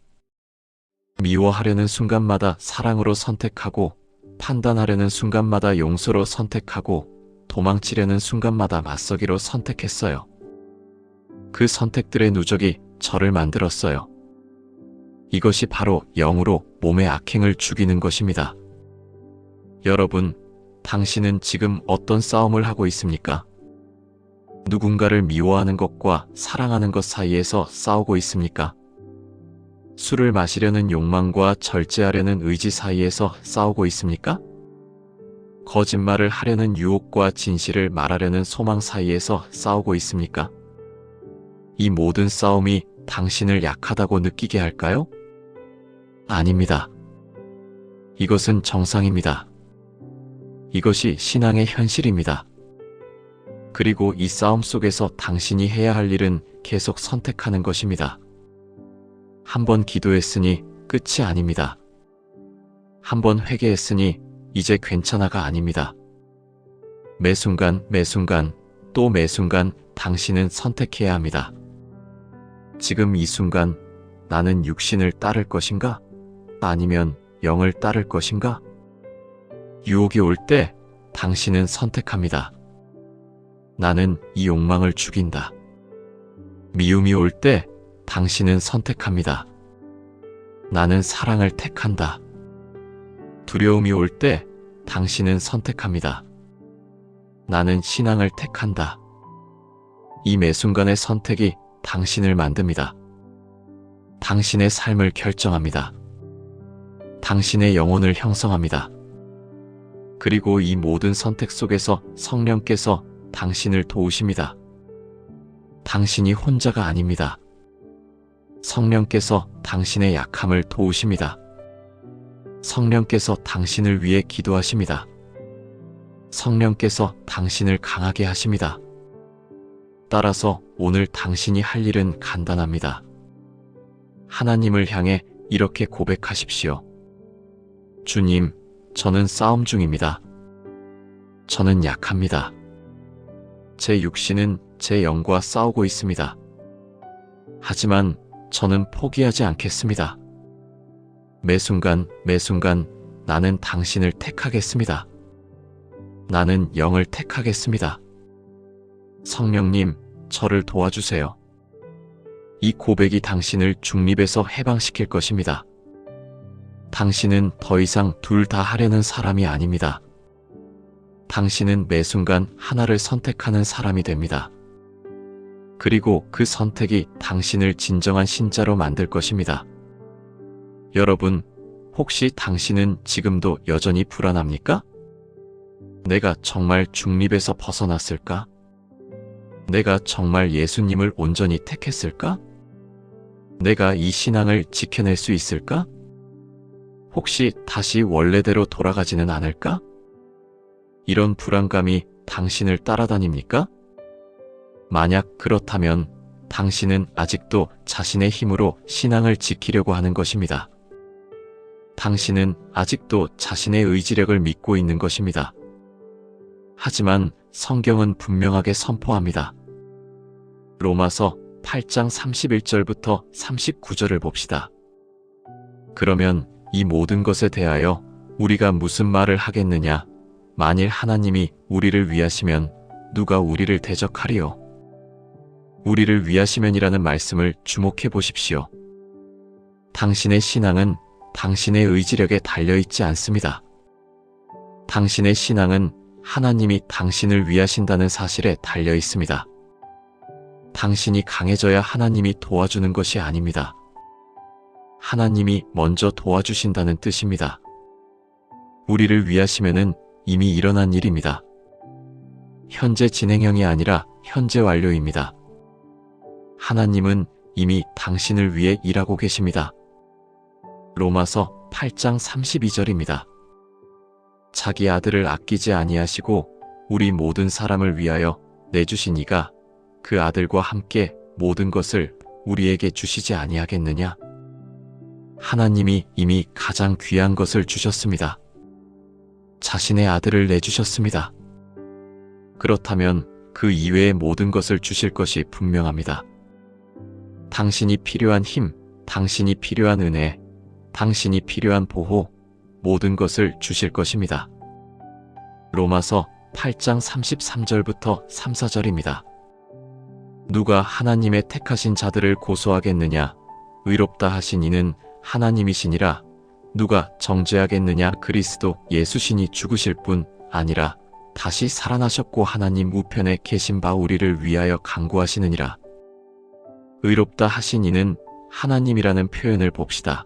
미워하려는 순간마다 사랑으로 선택하고, 판단하려는 순간마다 용서로 선택하고, 도망치려는 순간마다 맞서기로 선택했어요. 그 선택들의 누적이 저를 만들었어요. 이것이 바로 영으로 몸의 악행을 죽이는 것입니다. 여러분, 당신은 지금 어떤 싸움을 하고 있습니까? 누군가를 미워하는 것과 사랑하는 것 사이에서 싸우고 있습니까? 술을 마시려는 욕망과 절제하려는 의지 사이에서 싸우고 있습니까? 거짓말을 하려는 유혹과 진실을 말하려는 소망 사이에서 싸우고 있습니까? 이 모든 싸움이 당신을 약하다고 느끼게 할까요? 아닙니다. 이것은 정상입니다. 이것이 신앙의 현실입니다. 그리고 이 싸움 속에서 당신이 해야 할 일은 계속 선택하는 것입니다. 한 번 기도했으니 끝이 아닙니다. 한 번 회개했으니 이제 괜찮아가 아닙니다. 매 순간, 또 매 순간 당신은 선택해야 합니다. 지금 이 순간 나는 육신을 따를 것인가? 아니면 영을 따를 것인가? 유혹이 올 때 당신은 선택합니다. 나는 이 욕망을 죽인다. 미움이 올 때 당신은 선택합니다. 나는 사랑을 택한다. 두려움이 올 때 당신은 선택합니다. 나는 신앙을 택한다. 이 매 순간의 선택이 당신을 만듭니다. 당신의 삶을 결정합니다. 당신의 영혼을 형성합니다. 그리고 이 모든 선택 속에서 성령께서 당신을 도우십니다. 당신이 혼자가 아닙니다. 성령께서 당신의 약함을 도우십니다. 성령께서 당신을 위해 기도하십니다. 성령께서 당신을 강하게 하십니다. 따라서 오늘 당신이 할 일은 간단합니다. 하나님을 향해 이렇게 고백하십시오. 주님, 저는 싸움 중입니다. 저는 약합니다. 제 육신은 제 영과 싸우고 있습니다. 하지만 저는 포기하지 않겠습니다. 매 순간 나는 당신을 택하겠습니다. 나는 영을 택하겠습니다. 성령님, 저를 도와주세요. 이 고백이 당신을 중립에서 해방시킬 것입니다. 당신은 더 이상 둘 다 하려는 사람이 아닙니다. 당신은 매 순간 하나를 선택하는 사람이 됩니다. 그리고 그 선택이 당신을 진정한 신자로 만들 것입니다. 여러분, 혹시 당신은 지금도 여전히 불안합니까? 내가 정말 중립에서 벗어났을까? 내가 정말 예수님을 온전히 택했을까? 내가 이 신앙을 지켜낼 수 있을까? 혹시 다시 원래대로 돌아가지는 않을까? 이런 불안감이 당신을 따라다닙니까? 만약 그렇다면 당신은 아직도 자신의 힘으로 신앙을 지키려고 하는 것입니다. 당신은 아직도 자신의 의지력을 믿고 있는 것입니다. 하지만 성경은 분명하게 선포합니다. 로마서 8장 31절부터 39절을 봅시다. 그러면 이 모든 것에 대하여 우리가 무슨 말을 하겠느냐? 만일 하나님이 우리를 위하시면 누가 우리를 대적하리요? 우리를 위하시면이라는 말씀을 주목해 보십시오. 당신의 신앙은 당신의 의지력에 달려있지 않습니다. 당신의 신앙은 하나님이 당신을 위하신다는 사실에 달려 있습니다. 당신이 강해져야 하나님이 도와주는 것이 아닙니다. 하나님이 먼저 도와주신다는 뜻입니다. 우리를 위하시면은 이미 일어난 일입니다. 현재 진행형이 아니라 현재 완료입니다. 하나님은 이미 당신을 위해 일하고 계십니다. 로마서 8장 32절입니다. 자기 아들을 아끼지 아니하시고 우리 모든 사람을 위하여 내주신 이가 그 아들과 함께 모든 것을 우리에게 주시지 아니하겠느냐? 하나님이 이미 가장 귀한 것을 주셨습니다. 자신의 아들을 내주셨습니다. 그렇다면 그 이외의 모든 것을 주실 것이 분명합니다. 당신이 필요한 힘, 당신이 필요한 은혜, 당신이 필요한 보호, 모든 것을 주실 것입니다. 로마서 8장 33절부터 3, 4절입니다. 누가 하나님의 택하신 자들을 고소하겠느냐? 의롭다 하신 이는 하나님이시니라. 누가 정죄하겠느냐? 그리스도 예수신이 죽으실 뿐 아니라 다시 살아나셨고 하나님 우편에 계신 바 우리를 위하여 간구하시느니라. 의롭다 하신 이는 하나님이라는 표현을 봅시다.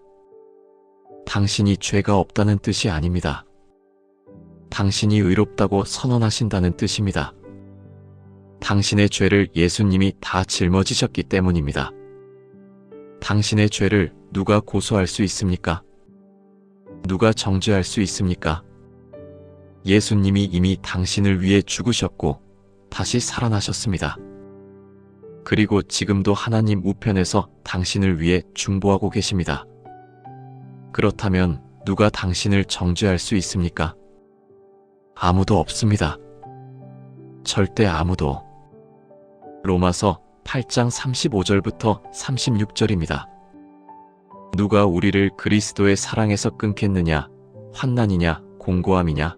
당신이 죄가 없다는 뜻이 아닙니다. 당신이 의롭다고 선언하신다는 뜻입니다. 당신의 죄를 예수님이 다 짊어지셨기 때문입니다. 당신의 죄를 누가 고소할 수 있습니까? 누가 정죄할 수 있습니까? 예수님이 이미 당신을 위해 죽으셨고 다시 살아나셨습니다. 그리고 지금도 하나님 우편에서 당신을 위해 중보하고 계십니다. 그렇다면 누가 당신을 정죄할 수 있습니까? 아무도 없습니다. 절대 아무도. 로마서 8장 35절부터 36절입니다. 누가 우리를 그리스도의 사랑에서 끊겠느냐? 환난이냐? 공고함이냐?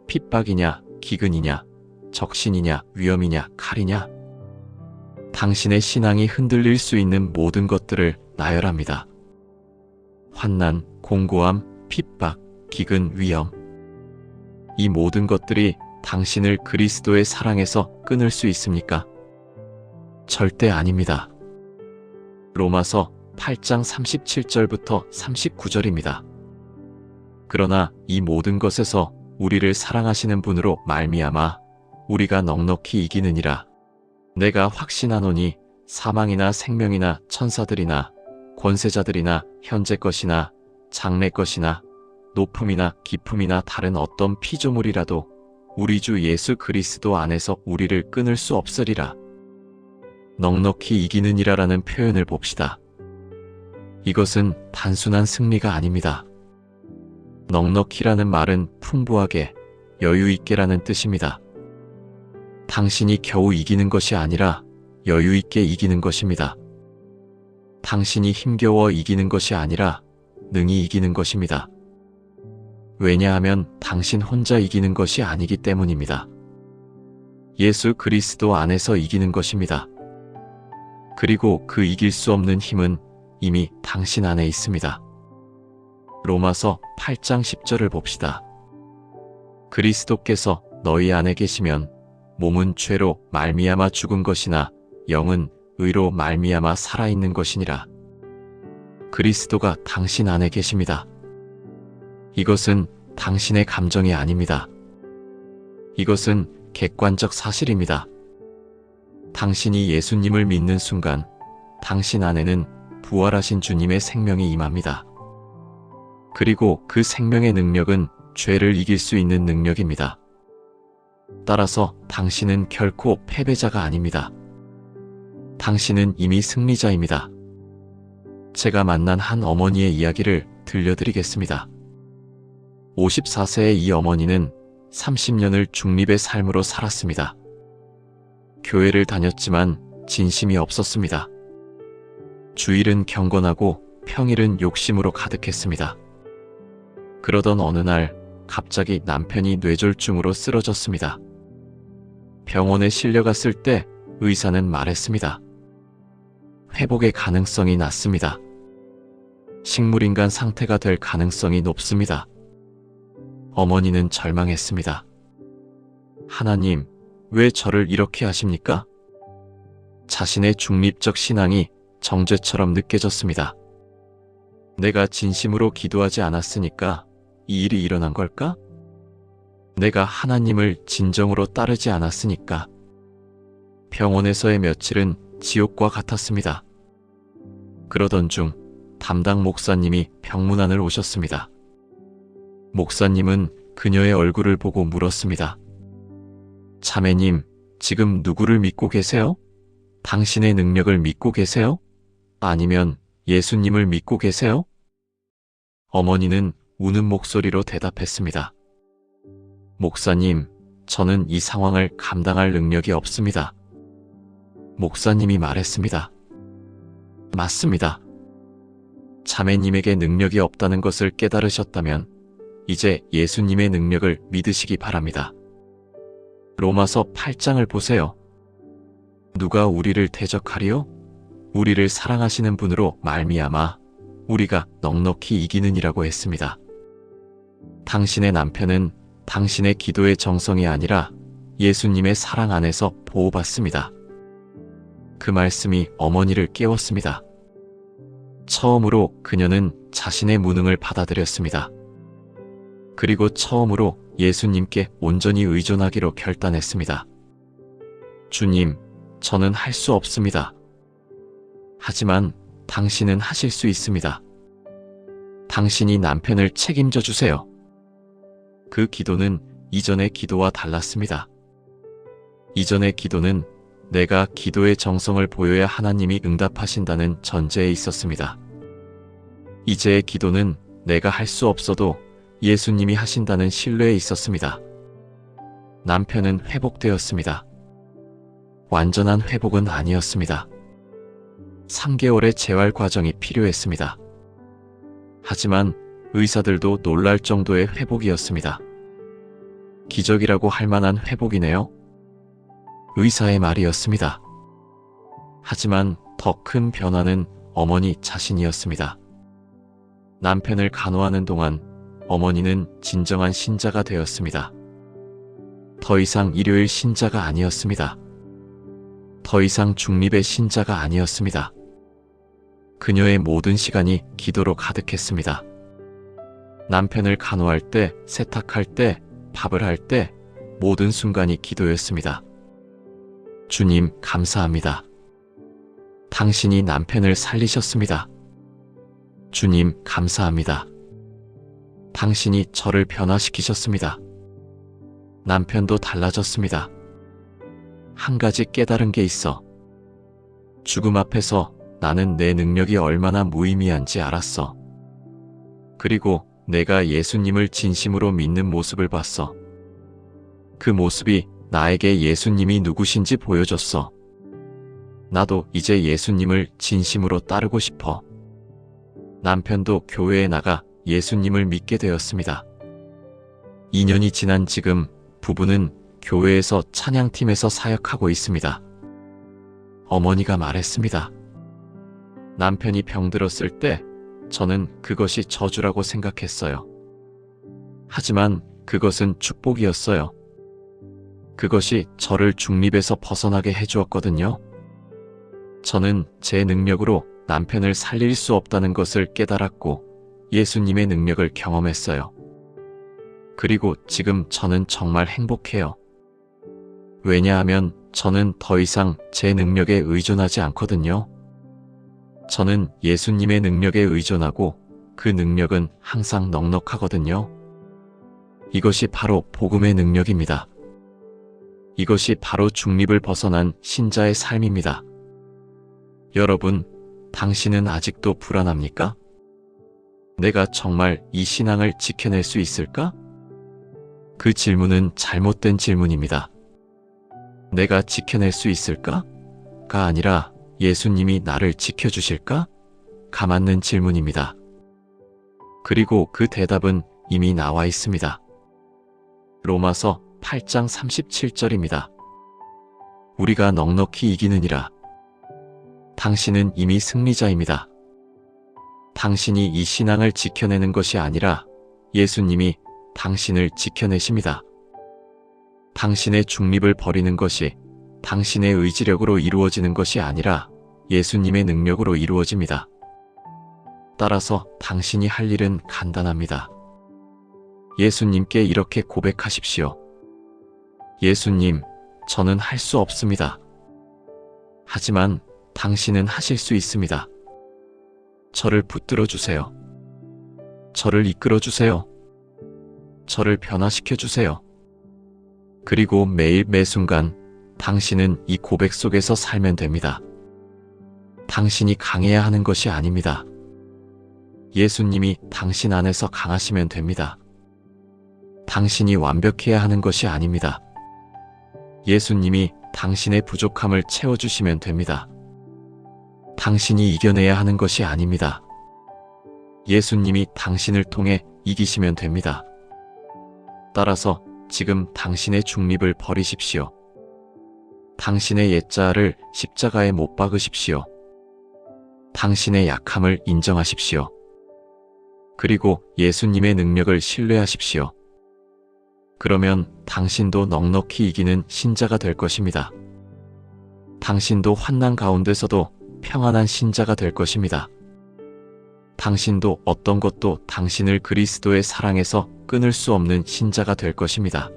핍박이냐? 기근이냐? 적신이냐? 위험이냐? 칼이냐? 당신의 신앙이 흔들릴 수 있는 모든 것들을 나열합니다. 환난, 공고함, 핍박, 기근, 위험. 이 모든 것들이 당신을 그리스도의 사랑에서 끊을 수 있습니까? 절대 아닙니다. 로마서 8장 37절부터 39절입니다. 그러나 이 모든 것에서 우리를 사랑하시는 분으로 말미암아 우리가 넉넉히 이기느니라. 내가 확신하노니 사망이나 생명이나 천사들이나 권세자들이나 현재 것이나 장래 것이나 높음이나 깊음이나 다른 어떤 피조물이라도 우리 주 예수 그리스도 안에서 우리를 끊을 수 없으리라. 넉넉히 이기느니라라는 표현을 봅시다. 이것은 단순한 승리가 아닙니다. 넉넉히라는 말은 풍부하게, 여유있게라는 뜻입니다. 당신이 겨우 이기는 것이 아니라 여유있게 이기는 것입니다. 당신이 힘겨워 이기는 것이 아니라 능히 이기는 것입니다. 왜냐하면 당신 혼자 이기는 것이 아니기 때문입니다. 예수 그리스도 안에서 이기는 것입니다. 그리고 그 이길 수 없는 힘은 이미 당신 안에 있습니다. 로마서 8장 10절을 봅시다. 그리스도께서 너희 안에 계시면 몸은 죄로 말미암아 죽은 것이나 영은 의로 말미암아 살아있는 것이니라. 그리스도가 당신 안에 계십니다. 이것은 당신의 감정이 아닙니다. 이것은 객관적 사실입니다. 당신이 예수님을 믿는 순간 당신 안에는 부활하신 주님의 생명이 임합니다. 그리고 그 생명의 능력은 죄를 이길 수 있는 능력입니다. 따라서 당신은 결코 패배자가 아닙니다. 당신은 이미 승리자입니다. 제가 만난 한 어머니의 이야기를 들려드리겠습니다. 54세의 이 어머니는 30년을 중립의 삶으로 살았습니다. 교회를 다녔지만 진심이 없었습니다. 주일은 경건하고 평일은 욕심으로 가득했습니다. 그러던 어느 날 갑자기 남편이 뇌졸중으로 쓰러졌습니다. 병원에 실려갔을 때 의사는 말했습니다. 회복의 가능성이 낮습니다. 식물인간 상태가 될 가능성이 높습니다. 어머니는 절망했습니다. 하나님, 왜 저를 이렇게 하십니까? 자신의 중립적 신앙이 정죄처럼 느껴졌습니다. 내가 진심으로 기도하지 않았으니까 이 일이 일어난 걸까? 내가 하나님을 진정으로 따르지 않았으니까. 병원에서의 며칠은 지옥과 같았습니다. 그러던 중 담당 목사님이 병문안을 오셨습니다. 목사님은 그녀의 얼굴을 보고 물었습니다. 자매님, 지금 누구를 믿고 계세요? 당신의 능력을 믿고 계세요? 아니면 예수님을 믿고 계세요? 어머니는 우는 목소리로 대답했습니다. 목사님, 저는 이 상황을 감당할 능력이 없습니다. 목사님이 말했습니다. 맞습니다. 자매님에게 능력이 없다는 것을 깨달으셨다면 이제 예수님의 능력을 믿으시기 바랍니다. 로마서 8장을 보세요. 누가 우리를 대적하리요? 우리를 사랑하시는 분으로 말미암아 우리가 넉넉히 이기느니라고 했습니다. 당신의 남편은 당신의 기도의 정성이 아니라 예수님의 사랑 안에서 보호받습니다. 그 말씀이 어머니를 깨웠습니다. 처음으로 그녀는 자신의 무능을 받아들였습니다. 그리고 처음으로 예수님께 온전히 의존하기로 결단했습니다. 주님, 저는 할 수 없습니다. 하지만 당신은 하실 수 있습니다. 당신이 남편을 책임져 주세요. 그 기도는 이전의 기도와 달랐습니다. 이전의 기도는 내가 기도의 정성을 보여야 하나님이 응답하신다는 전제에 있었습니다. 이제의 기도는 내가 할 수 없어도 예수님이 하신다는 신뢰에 있었습니다. 남편은 회복되었습니다. 완전한 회복은 아니었습니다. 3개월의 재활 과정이 필요했습니다. 하지만 의사들도 놀랄 정도의 회복이었습니다. 기적이라고 할 만한 회복이네요. 의사의 말이었습니다. 하지만 더 큰 변화는 어머니 자신이었습니다. 남편을 간호하는 동안 어머니는 진정한 신자가 되었습니다. 더 이상 일요일 신자가 아니었습니다. 더 이상 중립의 신자가 아니었습니다. 그녀의 모든 시간이 기도로 가득했습니다. 남편을 간호할 때, 세탁할 때, 밥을 할 때, 모든 순간이 기도였습니다. 주님, 감사합니다. 당신이 남편을 살리셨습니다. 주님, 감사합니다. 당신이 저를 변화시키셨습니다. 남편도 달라졌습니다. 한 가지 깨달은 게 있어. 죽음 앞에서 나는 내 능력이 얼마나 무의미한지 알았어. 그리고 내가 예수님을 진심으로 믿는 모습을 봤어. 그 모습이 나에게 예수님이 누구신지 보여줬어. 나도 이제 예수님을 진심으로 따르고 싶어. 남편도 교회에 나가 예수님을 믿게 되었습니다. 2년이 지난 지금 부부는 교회에서 찬양팀에서 사역하고 있습니다. 어머니가 말했습니다. 남편이 병들었을 때 저는 그것이 저주라고 생각했어요. 하지만 그것은 축복이었어요. 그것이 저를 중립에서 벗어나게 해주었거든요. 저는 제 능력으로 남편을 살릴 수 없다는 것을 깨달았고 예수님의 능력을 경험했어요. 그리고 지금 저는 정말 행복해요. 왜냐하면 저는 더 이상 제 능력에 의존하지 않거든요. 저는 예수님의 능력에 의존하고 그 능력은 항상 넉넉하거든요. 이것이 바로 복음의 능력입니다. 이것이 바로 중립을 벗어난 신자의 삶입니다. 여러분, 당신은 아직도 불안합니까? 내가 정말 이 신앙을 지켜낼 수 있을까? 그 질문은 잘못된 질문입니다. 내가 지켜낼 수 있을까? 가 아니라 예수님이 나를 지켜주실까? 가 맞는 질문입니다. 그리고 그 대답은 이미 나와 있습니다. 로마서 8장 37절입니다. 우리가 넉넉히 이기느니라. 당신은 이미 승리자입니다. 당신이 이 신앙을 지켜내는 것이 아니라 예수님이 당신을 지켜내십니다. 당신의 중립을 버리는 것이 당신의 의지력으로 이루어지는 것이 아니라 예수님의 능력으로 이루어집니다. 따라서 당신이 할 일은 간단합니다. 예수님께 이렇게 고백하십시오. 예수님, 저는 할 수 없습니다. 하지만 당신은 하실 수 있습니다. 저를 붙들어 주세요. 저를 이끌어 주세요. 저를 변화시켜 주세요. 그리고 매일 매순간 당신은 이 고백 속에서 살면 됩니다. 당신이 강해야 하는 것이 아닙니다. 예수님이 당신 안에서 강하시면 됩니다. 당신이 완벽해야 하는 것이 아닙니다. 예수님이 당신의 부족함을 채워주시면 됩니다. 당신이 이겨내야 하는 것이 아닙니다. 예수님이 당신을 통해 이기시면 됩니다. 따라서 지금 당신의 중립을 버리십시오. 당신의 옛자아를 십자가에 못 박으십시오. 당신의 약함을 인정하십시오. 그리고 예수님의 능력을 신뢰하십시오. 그러면 당신도 넉넉히 이기는 신자가 될 것입니다. 당신도 환난 가운데서도 평안한 신자가 될 것입니다. 당신도 어떤 것도 당신을 그리스도의 사랑에서 끊을 수 없는 신자가 될 것입니다.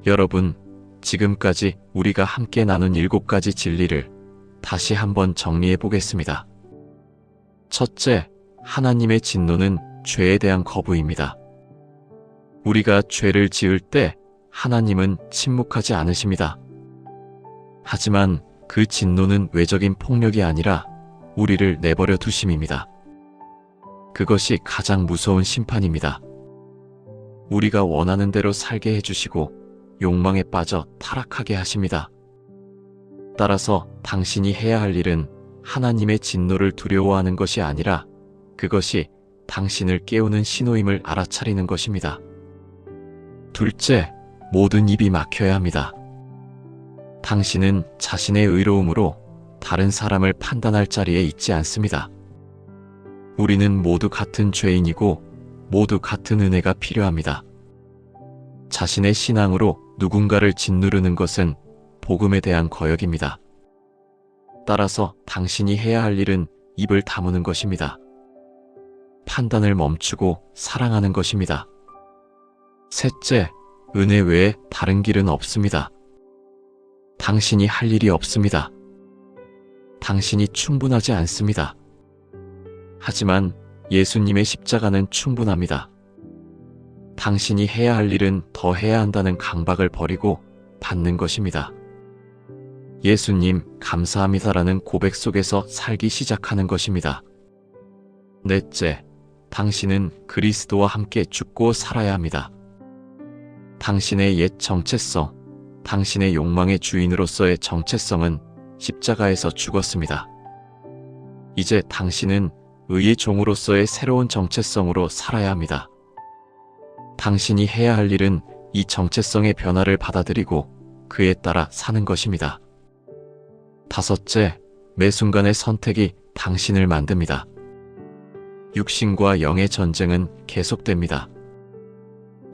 여러분, 지금까지 우리가 함께 나눈 7가지 진리를 다시 한번 정리해 보겠습니다. 첫째, 하나님의 진노는 죄에 대한 거부입니다. 우리가 죄를 지을 때 하나님은 침묵하지 않으십니다. 하지만 그 진노는 외적인 폭력이 아니라 우리를 내버려 두심입니다. 그것이 가장 무서운 심판입니다. 우리가 원하는 대로 살게 해주시고 욕망에 빠져 타락하게 하십니다. 따라서 당신이 해야 할 일은 하나님의 진노를 두려워하는 것이 아니라 그것이 당신을 깨우는 신호임을 알아차리는 것입니다. 둘째, 모든 입이 막혀야 합니다. 당신은 자신의 의로움으로 다른 사람을 판단할 자리에 있지 않습니다. 우리는 모두 같은 죄인이고 모두 같은 은혜가 필요합니다. 자신의 신앙으로 누군가를 짓누르는 것은 복음에 대한 거역입니다. 따라서 당신이 해야 할 일은 입을 다무는 것입니다. 판단을 멈추고 사랑하는 것입니다. 셋째, 은혜 외에 다른 길은 없습니다. 당신이 할 일이 없습니다. 당신이 충분하지 않습니다. 하지만 예수님의 십자가는 충분합니다. 당신이 해야 할 일은 더 해야 한다는 강박을 버리고 받는 것입니다. 예수님, 감사합니다라는 고백 속에서 살기 시작하는 것입니다. 넷째, 당신은 그리스도와 함께 죽고 살아야 합니다. 당신의 옛 정체성, 당신의 욕망의 주인으로서의 정체성은 십자가에서 죽었습니다. 이제 당신은 의의 종으로서의 새로운 정체성으로 살아야 합니다. 당신이 해야 할 일은 이 정체성의 변화를 받아들이고 그에 따라 사는 것입니다. 다섯째, 매 순간의 선택이 당신을 만듭니다. 육신과 영의 전쟁은 계속됩니다.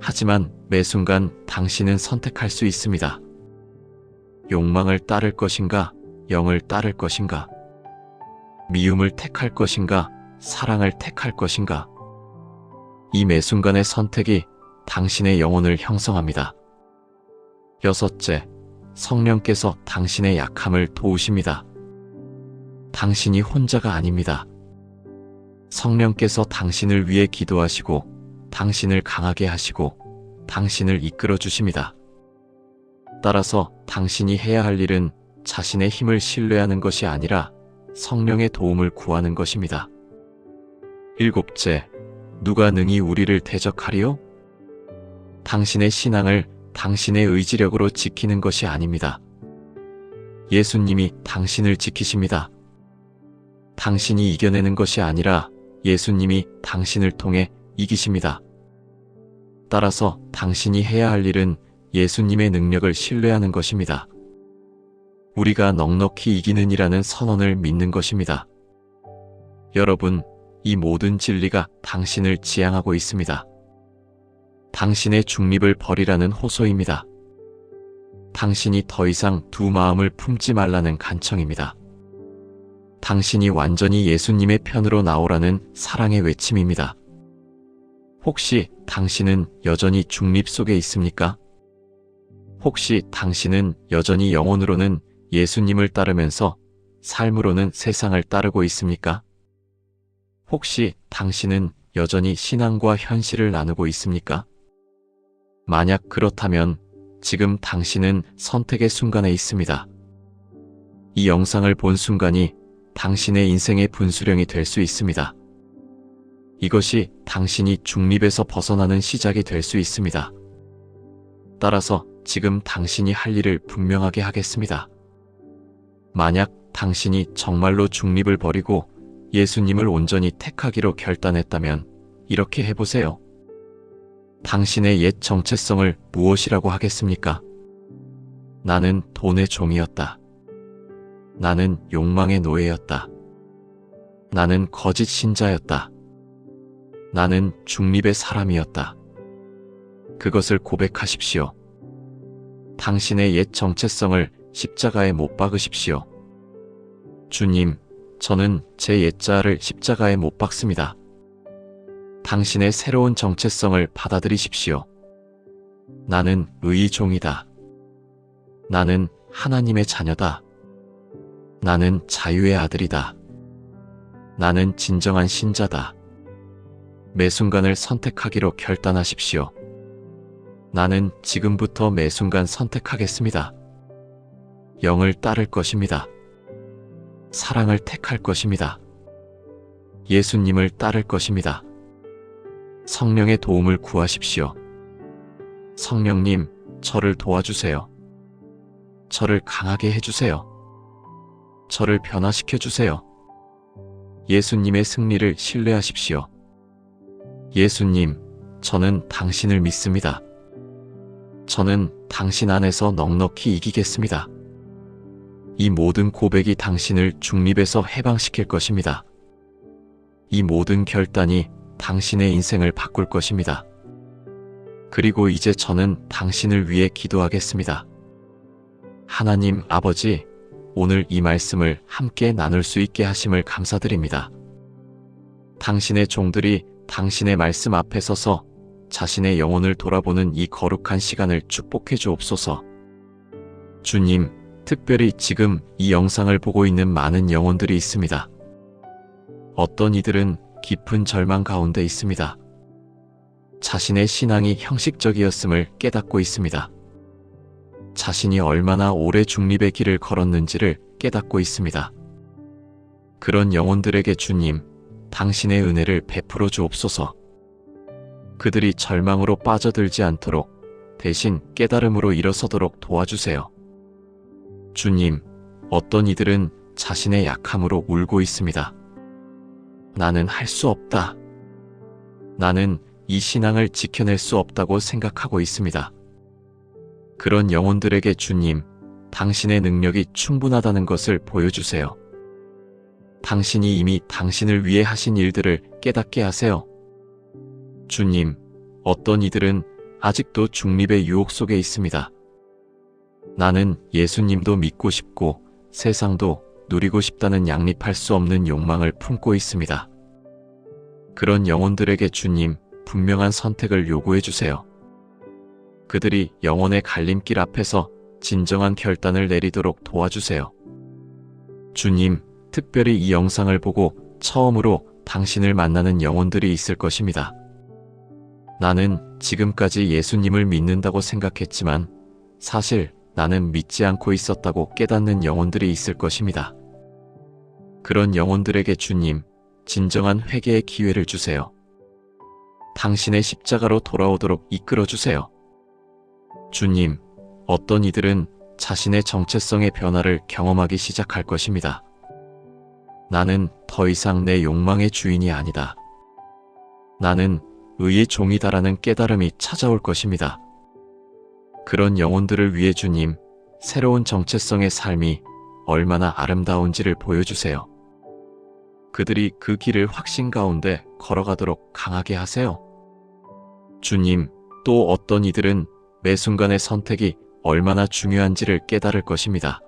하지만 매 순간 당신은 선택할 수 있습니다. 욕망을 따를 것인가, 영을 따를 것인가, 미움을 택할 것인가, 사랑을 택할 것인가. 이 매 순간의 선택이 당신의 영혼을 형성합니다. 여섯째, 성령께서 당신의 약함을 도우십니다. 당신이 혼자가 아닙니다. 성령께서 당신을 위해 기도하시고 당신을 강하게 하시고 당신을 이끌어 주십니다. 따라서 당신이 해야 할 일은 자신의 힘을 신뢰하는 것이 아니라 성령의 도움을 구하는 것입니다. 일곱째, 누가 능히 우리를 대적하리요? 당신의 신앙을 당신의 의지력으로 지키는 것이 아닙니다. 예수님이 당신을 지키십니다. 당신이 이겨내는 것이 아니라 예수님이 당신을 통해 이기십니다. 따라서 당신이 해야 할 일은 예수님의 능력을 신뢰하는 것입니다. 우리가 넉넉히 이기는 이라는 선언을 믿는 것입니다. 여러분, 이 모든 진리가 당신을 지향하고 있습니다. 당신의 중립을 버리라는 호소입니다. 당신이 더 이상 두 마음을 품지 말라는 간청입니다. 당신이 완전히 예수님의 편으로 나오라는 사랑의 외침입니다. 혹시 당신은 여전히 중립 속에 있습니까? 혹시 당신은 여전히 영혼으로는 예수님을 따르면서 삶으로는 세상을 따르고 있습니까? 혹시 당신은 여전히 신앙과 현실을 나누고 있습니까? 만약 그렇다면 지금 당신은 선택의 순간에 있습니다. 이 영상을 본 순간이 당신의 인생의 분수령이 될 수 있습니다. 이것이 당신이 중립에서 벗어나는 시작이 될 수 있습니다. 따라서 지금 당신이 할 일을 분명하게 하겠습니다. 만약 당신이 정말로 중립을 버리고 예수님을 온전히 택하기로 결단했다면 이렇게 해보세요. 당신의 옛 정체성을 무엇이라고 하겠습니까? 나는 돈의 종이었다. 나는 욕망의 노예였다. 나는 거짓 신자였다. 나는 중립의 사람이었다. 그것을 고백하십시오. 당신의 옛 정체성을 십자가에 못 박으십시오. 주님, 저는 제 옛자를 십자가에 못 박습니다. 당신의 새로운 정체성을 받아들이십시오. 나는 의의 종이다. 나는 하나님의 자녀다. 나는 자유의 아들이다. 나는 진정한 신자다. 매 순간을 선택하기로 결단하십시오. 나는 지금부터 매 순간 선택하겠습니다. 영을 따를 것입니다. 사랑을 택할 것입니다. 예수님을 따를 것입니다. 성령의 도움을 구하십시오. 성령님, 저를 도와주세요. 저를 강하게 해주세요. 저를 변화시켜 주세요. 예수님의 승리를 신뢰하십시오. 예수님, 저는 당신을 믿습니다. 저는 당신 안에서 넉넉히 이기겠습니다. 이 모든 고백이 당신을 중립에서 해방시킬 것입니다. 이 모든 결단이 당신의 인생을 바꿀 것입니다. 그리고 이제 저는 당신을 위해 기도하겠습니다. 하나님 아버지, 오늘 이 말씀을 함께 나눌 수 있게 하심을 감사드립니다. 당신의 종들이 당신의 말씀 앞에 서서 자신의 영혼을 돌아보는 이 거룩한 시간을 축복해 주옵소서. 주님, 특별히 지금 이 영상을 보고 있는 많은 영혼들이 있습니다. 어떤 이들은 깊은 절망 가운데 있습니다. 자신의 신앙이 형식적이었음을 깨닫고 있습니다. 자신이 얼마나 오래 중립의 길을 걸었는지를 깨닫고 있습니다. 그런 영혼들에게 주님, 당신의 은혜를 베풀어 주옵소서. 그들이 절망으로 빠져들지 않도록 대신 깨달음으로 일어서도록 도와주세요. 주님, 어떤 이들은 자신의 약함으로 울고 있습니다. 나는 할 수 없다. 나는 이 신앙을 지켜낼 수 없다고 생각하고 있습니다. 그런 영혼들에게 주님, 당신의 능력이 충분하다는 것을 보여주세요. 당신이 이미 당신을 위해 하신 일들을 깨닫게 하세요. 주님, 어떤 이들은 아직도 중립의 유혹 속에 있습니다. 나는 예수님도 믿고 싶고 세상도 누리고 싶다는 양립할 수 없는 욕망을 품고 있습니다. 그런 영혼들에게 주님, 분명한 선택을 요구해 주세요. 그들이 영혼의 갈림길 앞에서 진정한 결단을 내리도록 도와주세요. 주님, 특별히 이 영상을 보고 처음으로 당신을 만나는 영혼들이 있을 것입니다. 나는 지금까지 예수님을 믿는다고 생각했지만 사실 나는 믿지 않고 있었다고 깨닫는 영혼들이 있을 것입니다. 그런 영혼들에게 주님, 진정한 회개의 기회를 주세요. 당신의 십자가로 돌아오도록 이끌어 주세요. 주님, 어떤 이들은 자신의 정체성의 변화를 경험하기 시작할 것입니다. 나는 더 이상 내 욕망의 주인이 아니다. 나는 의의 종이다라는 깨달음이 찾아올 것입니다. 그런 영혼들을 위해 주님, 새로운 정체성의 삶이 얼마나 아름다운지를 보여주세요. 그들이 그 길을 확신 가운데 걸어가도록 강하게 하세요. 주님, 또 어떤 이들은 매 순간의 선택이 얼마나 중요한지를 깨달을 것입니다.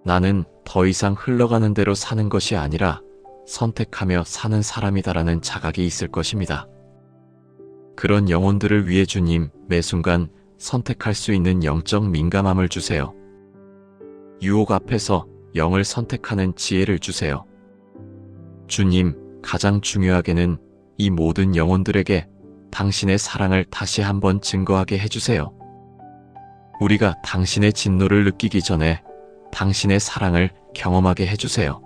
나는 더 이상 흘러가는 대로 사는 것이 아니라 선택하며 사는 사람이다라는 자각이 있을 것입니다. 그런 영혼들을 위해 주님, 매 순간 선택할 수 있는 영적 민감함을 주세요. 유혹 앞에서 영을 선택하는 지혜를 주세요. 주님, 가장 중요하게는 이 모든 영혼들에게 당신의 사랑을 다시 한번 증거하게 해주세요. 우리가 당신의 진노를 느끼기 전에 당신의 사랑을 경험하게 해주세요.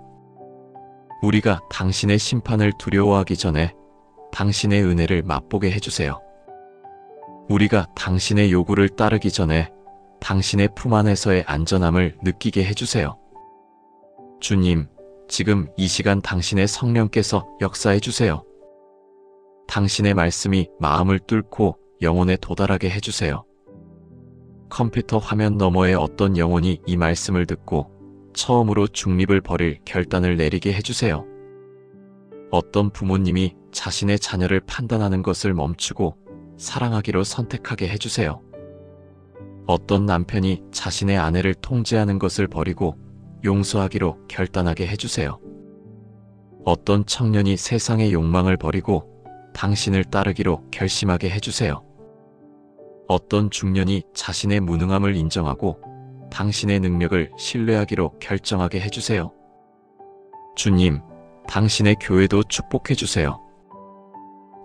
우리가 당신의 심판을 두려워하기 전에 당신의 은혜를 맛보게 해주세요. 우리가 당신의 요구를 따르기 전에 당신의 품 안에서의 안전함을 느끼게 해주세요. 주님, 지금 이 시간 당신의 성령께서 역사해 주세요. 당신의 말씀이 마음을 뚫고 영혼에 도달하게 해주세요. 컴퓨터 화면 너머의 어떤 영혼이 이 말씀을 듣고 처음으로 중립을 버릴 결단을 내리게 해주세요. 어떤 부모님이 자신의 자녀를 판단하는 것을 멈추고 사랑하기로 선택하게 해주세요. 어떤 남편이 자신의 아내를 통제하는 것을 버리고 용서하기로 결단하게 해주세요. 어떤 청년이 세상의 욕망을 버리고 당신을 따르기로 결심하게 해주세요. 어떤 중년이 자신의 무능함을 인정하고 당신의 능력을 신뢰하기로 결정하게 해주세요. 주님, 당신의 교회도 축복해 주세요.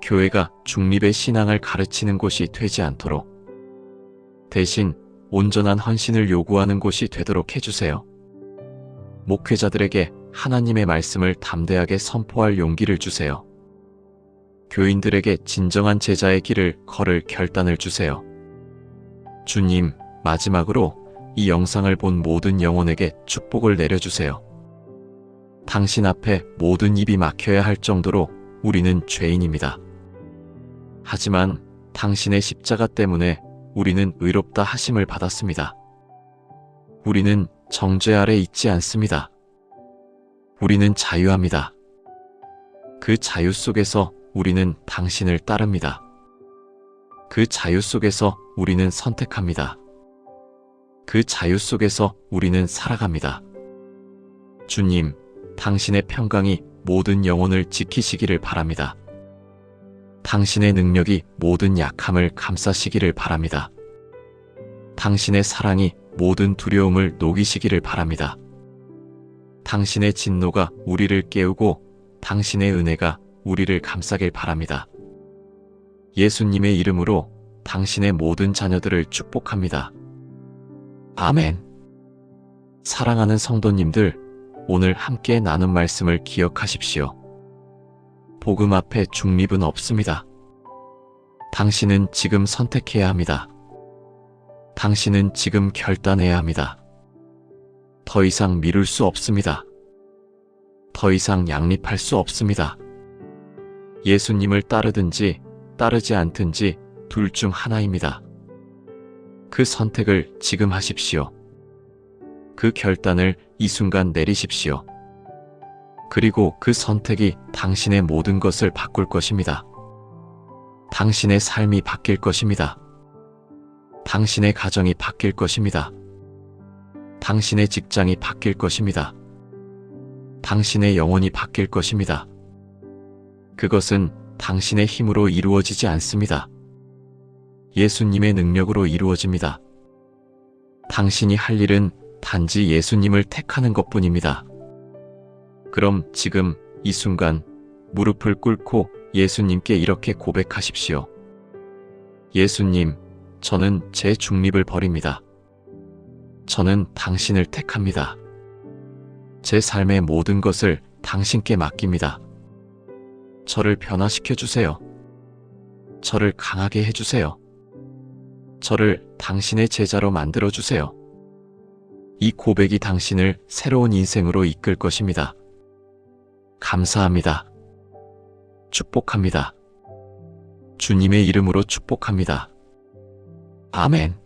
교회가 중립의 신앙을 가르치는 곳이 되지 않도록 대신 온전한 헌신을 요구하는 곳이 되도록 해주세요. 목회자들에게 하나님의 말씀을 담대하게 선포할 용기를 주세요. 교인들에게 진정한 제자의 길을 걸을 결단을 주세요. 주님, 마지막으로 이 영상을 본 모든 영혼에게 축복을 내려주세요. 당신 앞에 모든 입이 막혀야 할 정도로 우리는 죄인입니다. 하지만 당신의 십자가 때문에 우리는 의롭다 하심을 받았습니다. 우리는 정죄 아래 있지 않습니다. 우리는 자유합니다. 그 자유 속에서 우리는 당신을 따릅니다. 그 자유 속에서 우리는 선택합니다. 그 자유 속에서 우리는 살아갑니다. 주님, 당신의 평강이 모든 영혼을 지키시기를 바랍니다. 당신의 능력이 모든 약함을 감싸시기를 바랍니다. 당신의 사랑이 모든 두려움을 녹이시기를 바랍니다. 당신의 진노가 우리를 깨우고 당신의 은혜가 우리를 감싸길 바랍니다. 예수님의 이름으로 당신의 모든 자녀들을 축복합니다. 아멘. 사랑하는 성도님들, 오늘 함께 나눈 말씀을 기억하십시오. 복음 앞에 중립은 없습니다. 당신은 지금 선택해야 합니다. 당신은 지금 결단해야 합니다. 더 이상 미룰 수 없습니다. 더 이상 양립할 수 없습니다. 예수님을 따르든지 따르지 않든지 둘 중 하나입니다. 그 선택을 지금 하십시오. 그 결단을 이 순간 내리십시오. 그리고 그 선택이 당신의 모든 것을 바꿀 것입니다. 당신의 삶이 바뀔 것입니다. 당신의 가정이 바뀔 것입니다. 당신의 직장이 바뀔 것입니다. 당신의 영혼이 바뀔 것입니다. 그것은 당신의 힘으로 이루어지지 않습니다. 예수님의 능력으로 이루어집니다. 당신이 할 일은 단지 예수님을 택하는 것뿐입니다. 그럼 지금 이 순간 무릎을 꿇고 예수님께 이렇게 고백하십시오. 예수님, 저는 제 중립을 버립니다. 저는 당신을 택합니다. 제 삶의 모든 것을 당신께 맡깁니다. 저를 변화시켜 주세요. 저를 강하게 해주세요. 저를 당신의 제자로 만들어 주세요. 이 고백이 당신을 새로운 인생으로 이끌 것입니다. 감사합니다. 축복합니다. 주님의 이름으로 축복합니다. 아멘.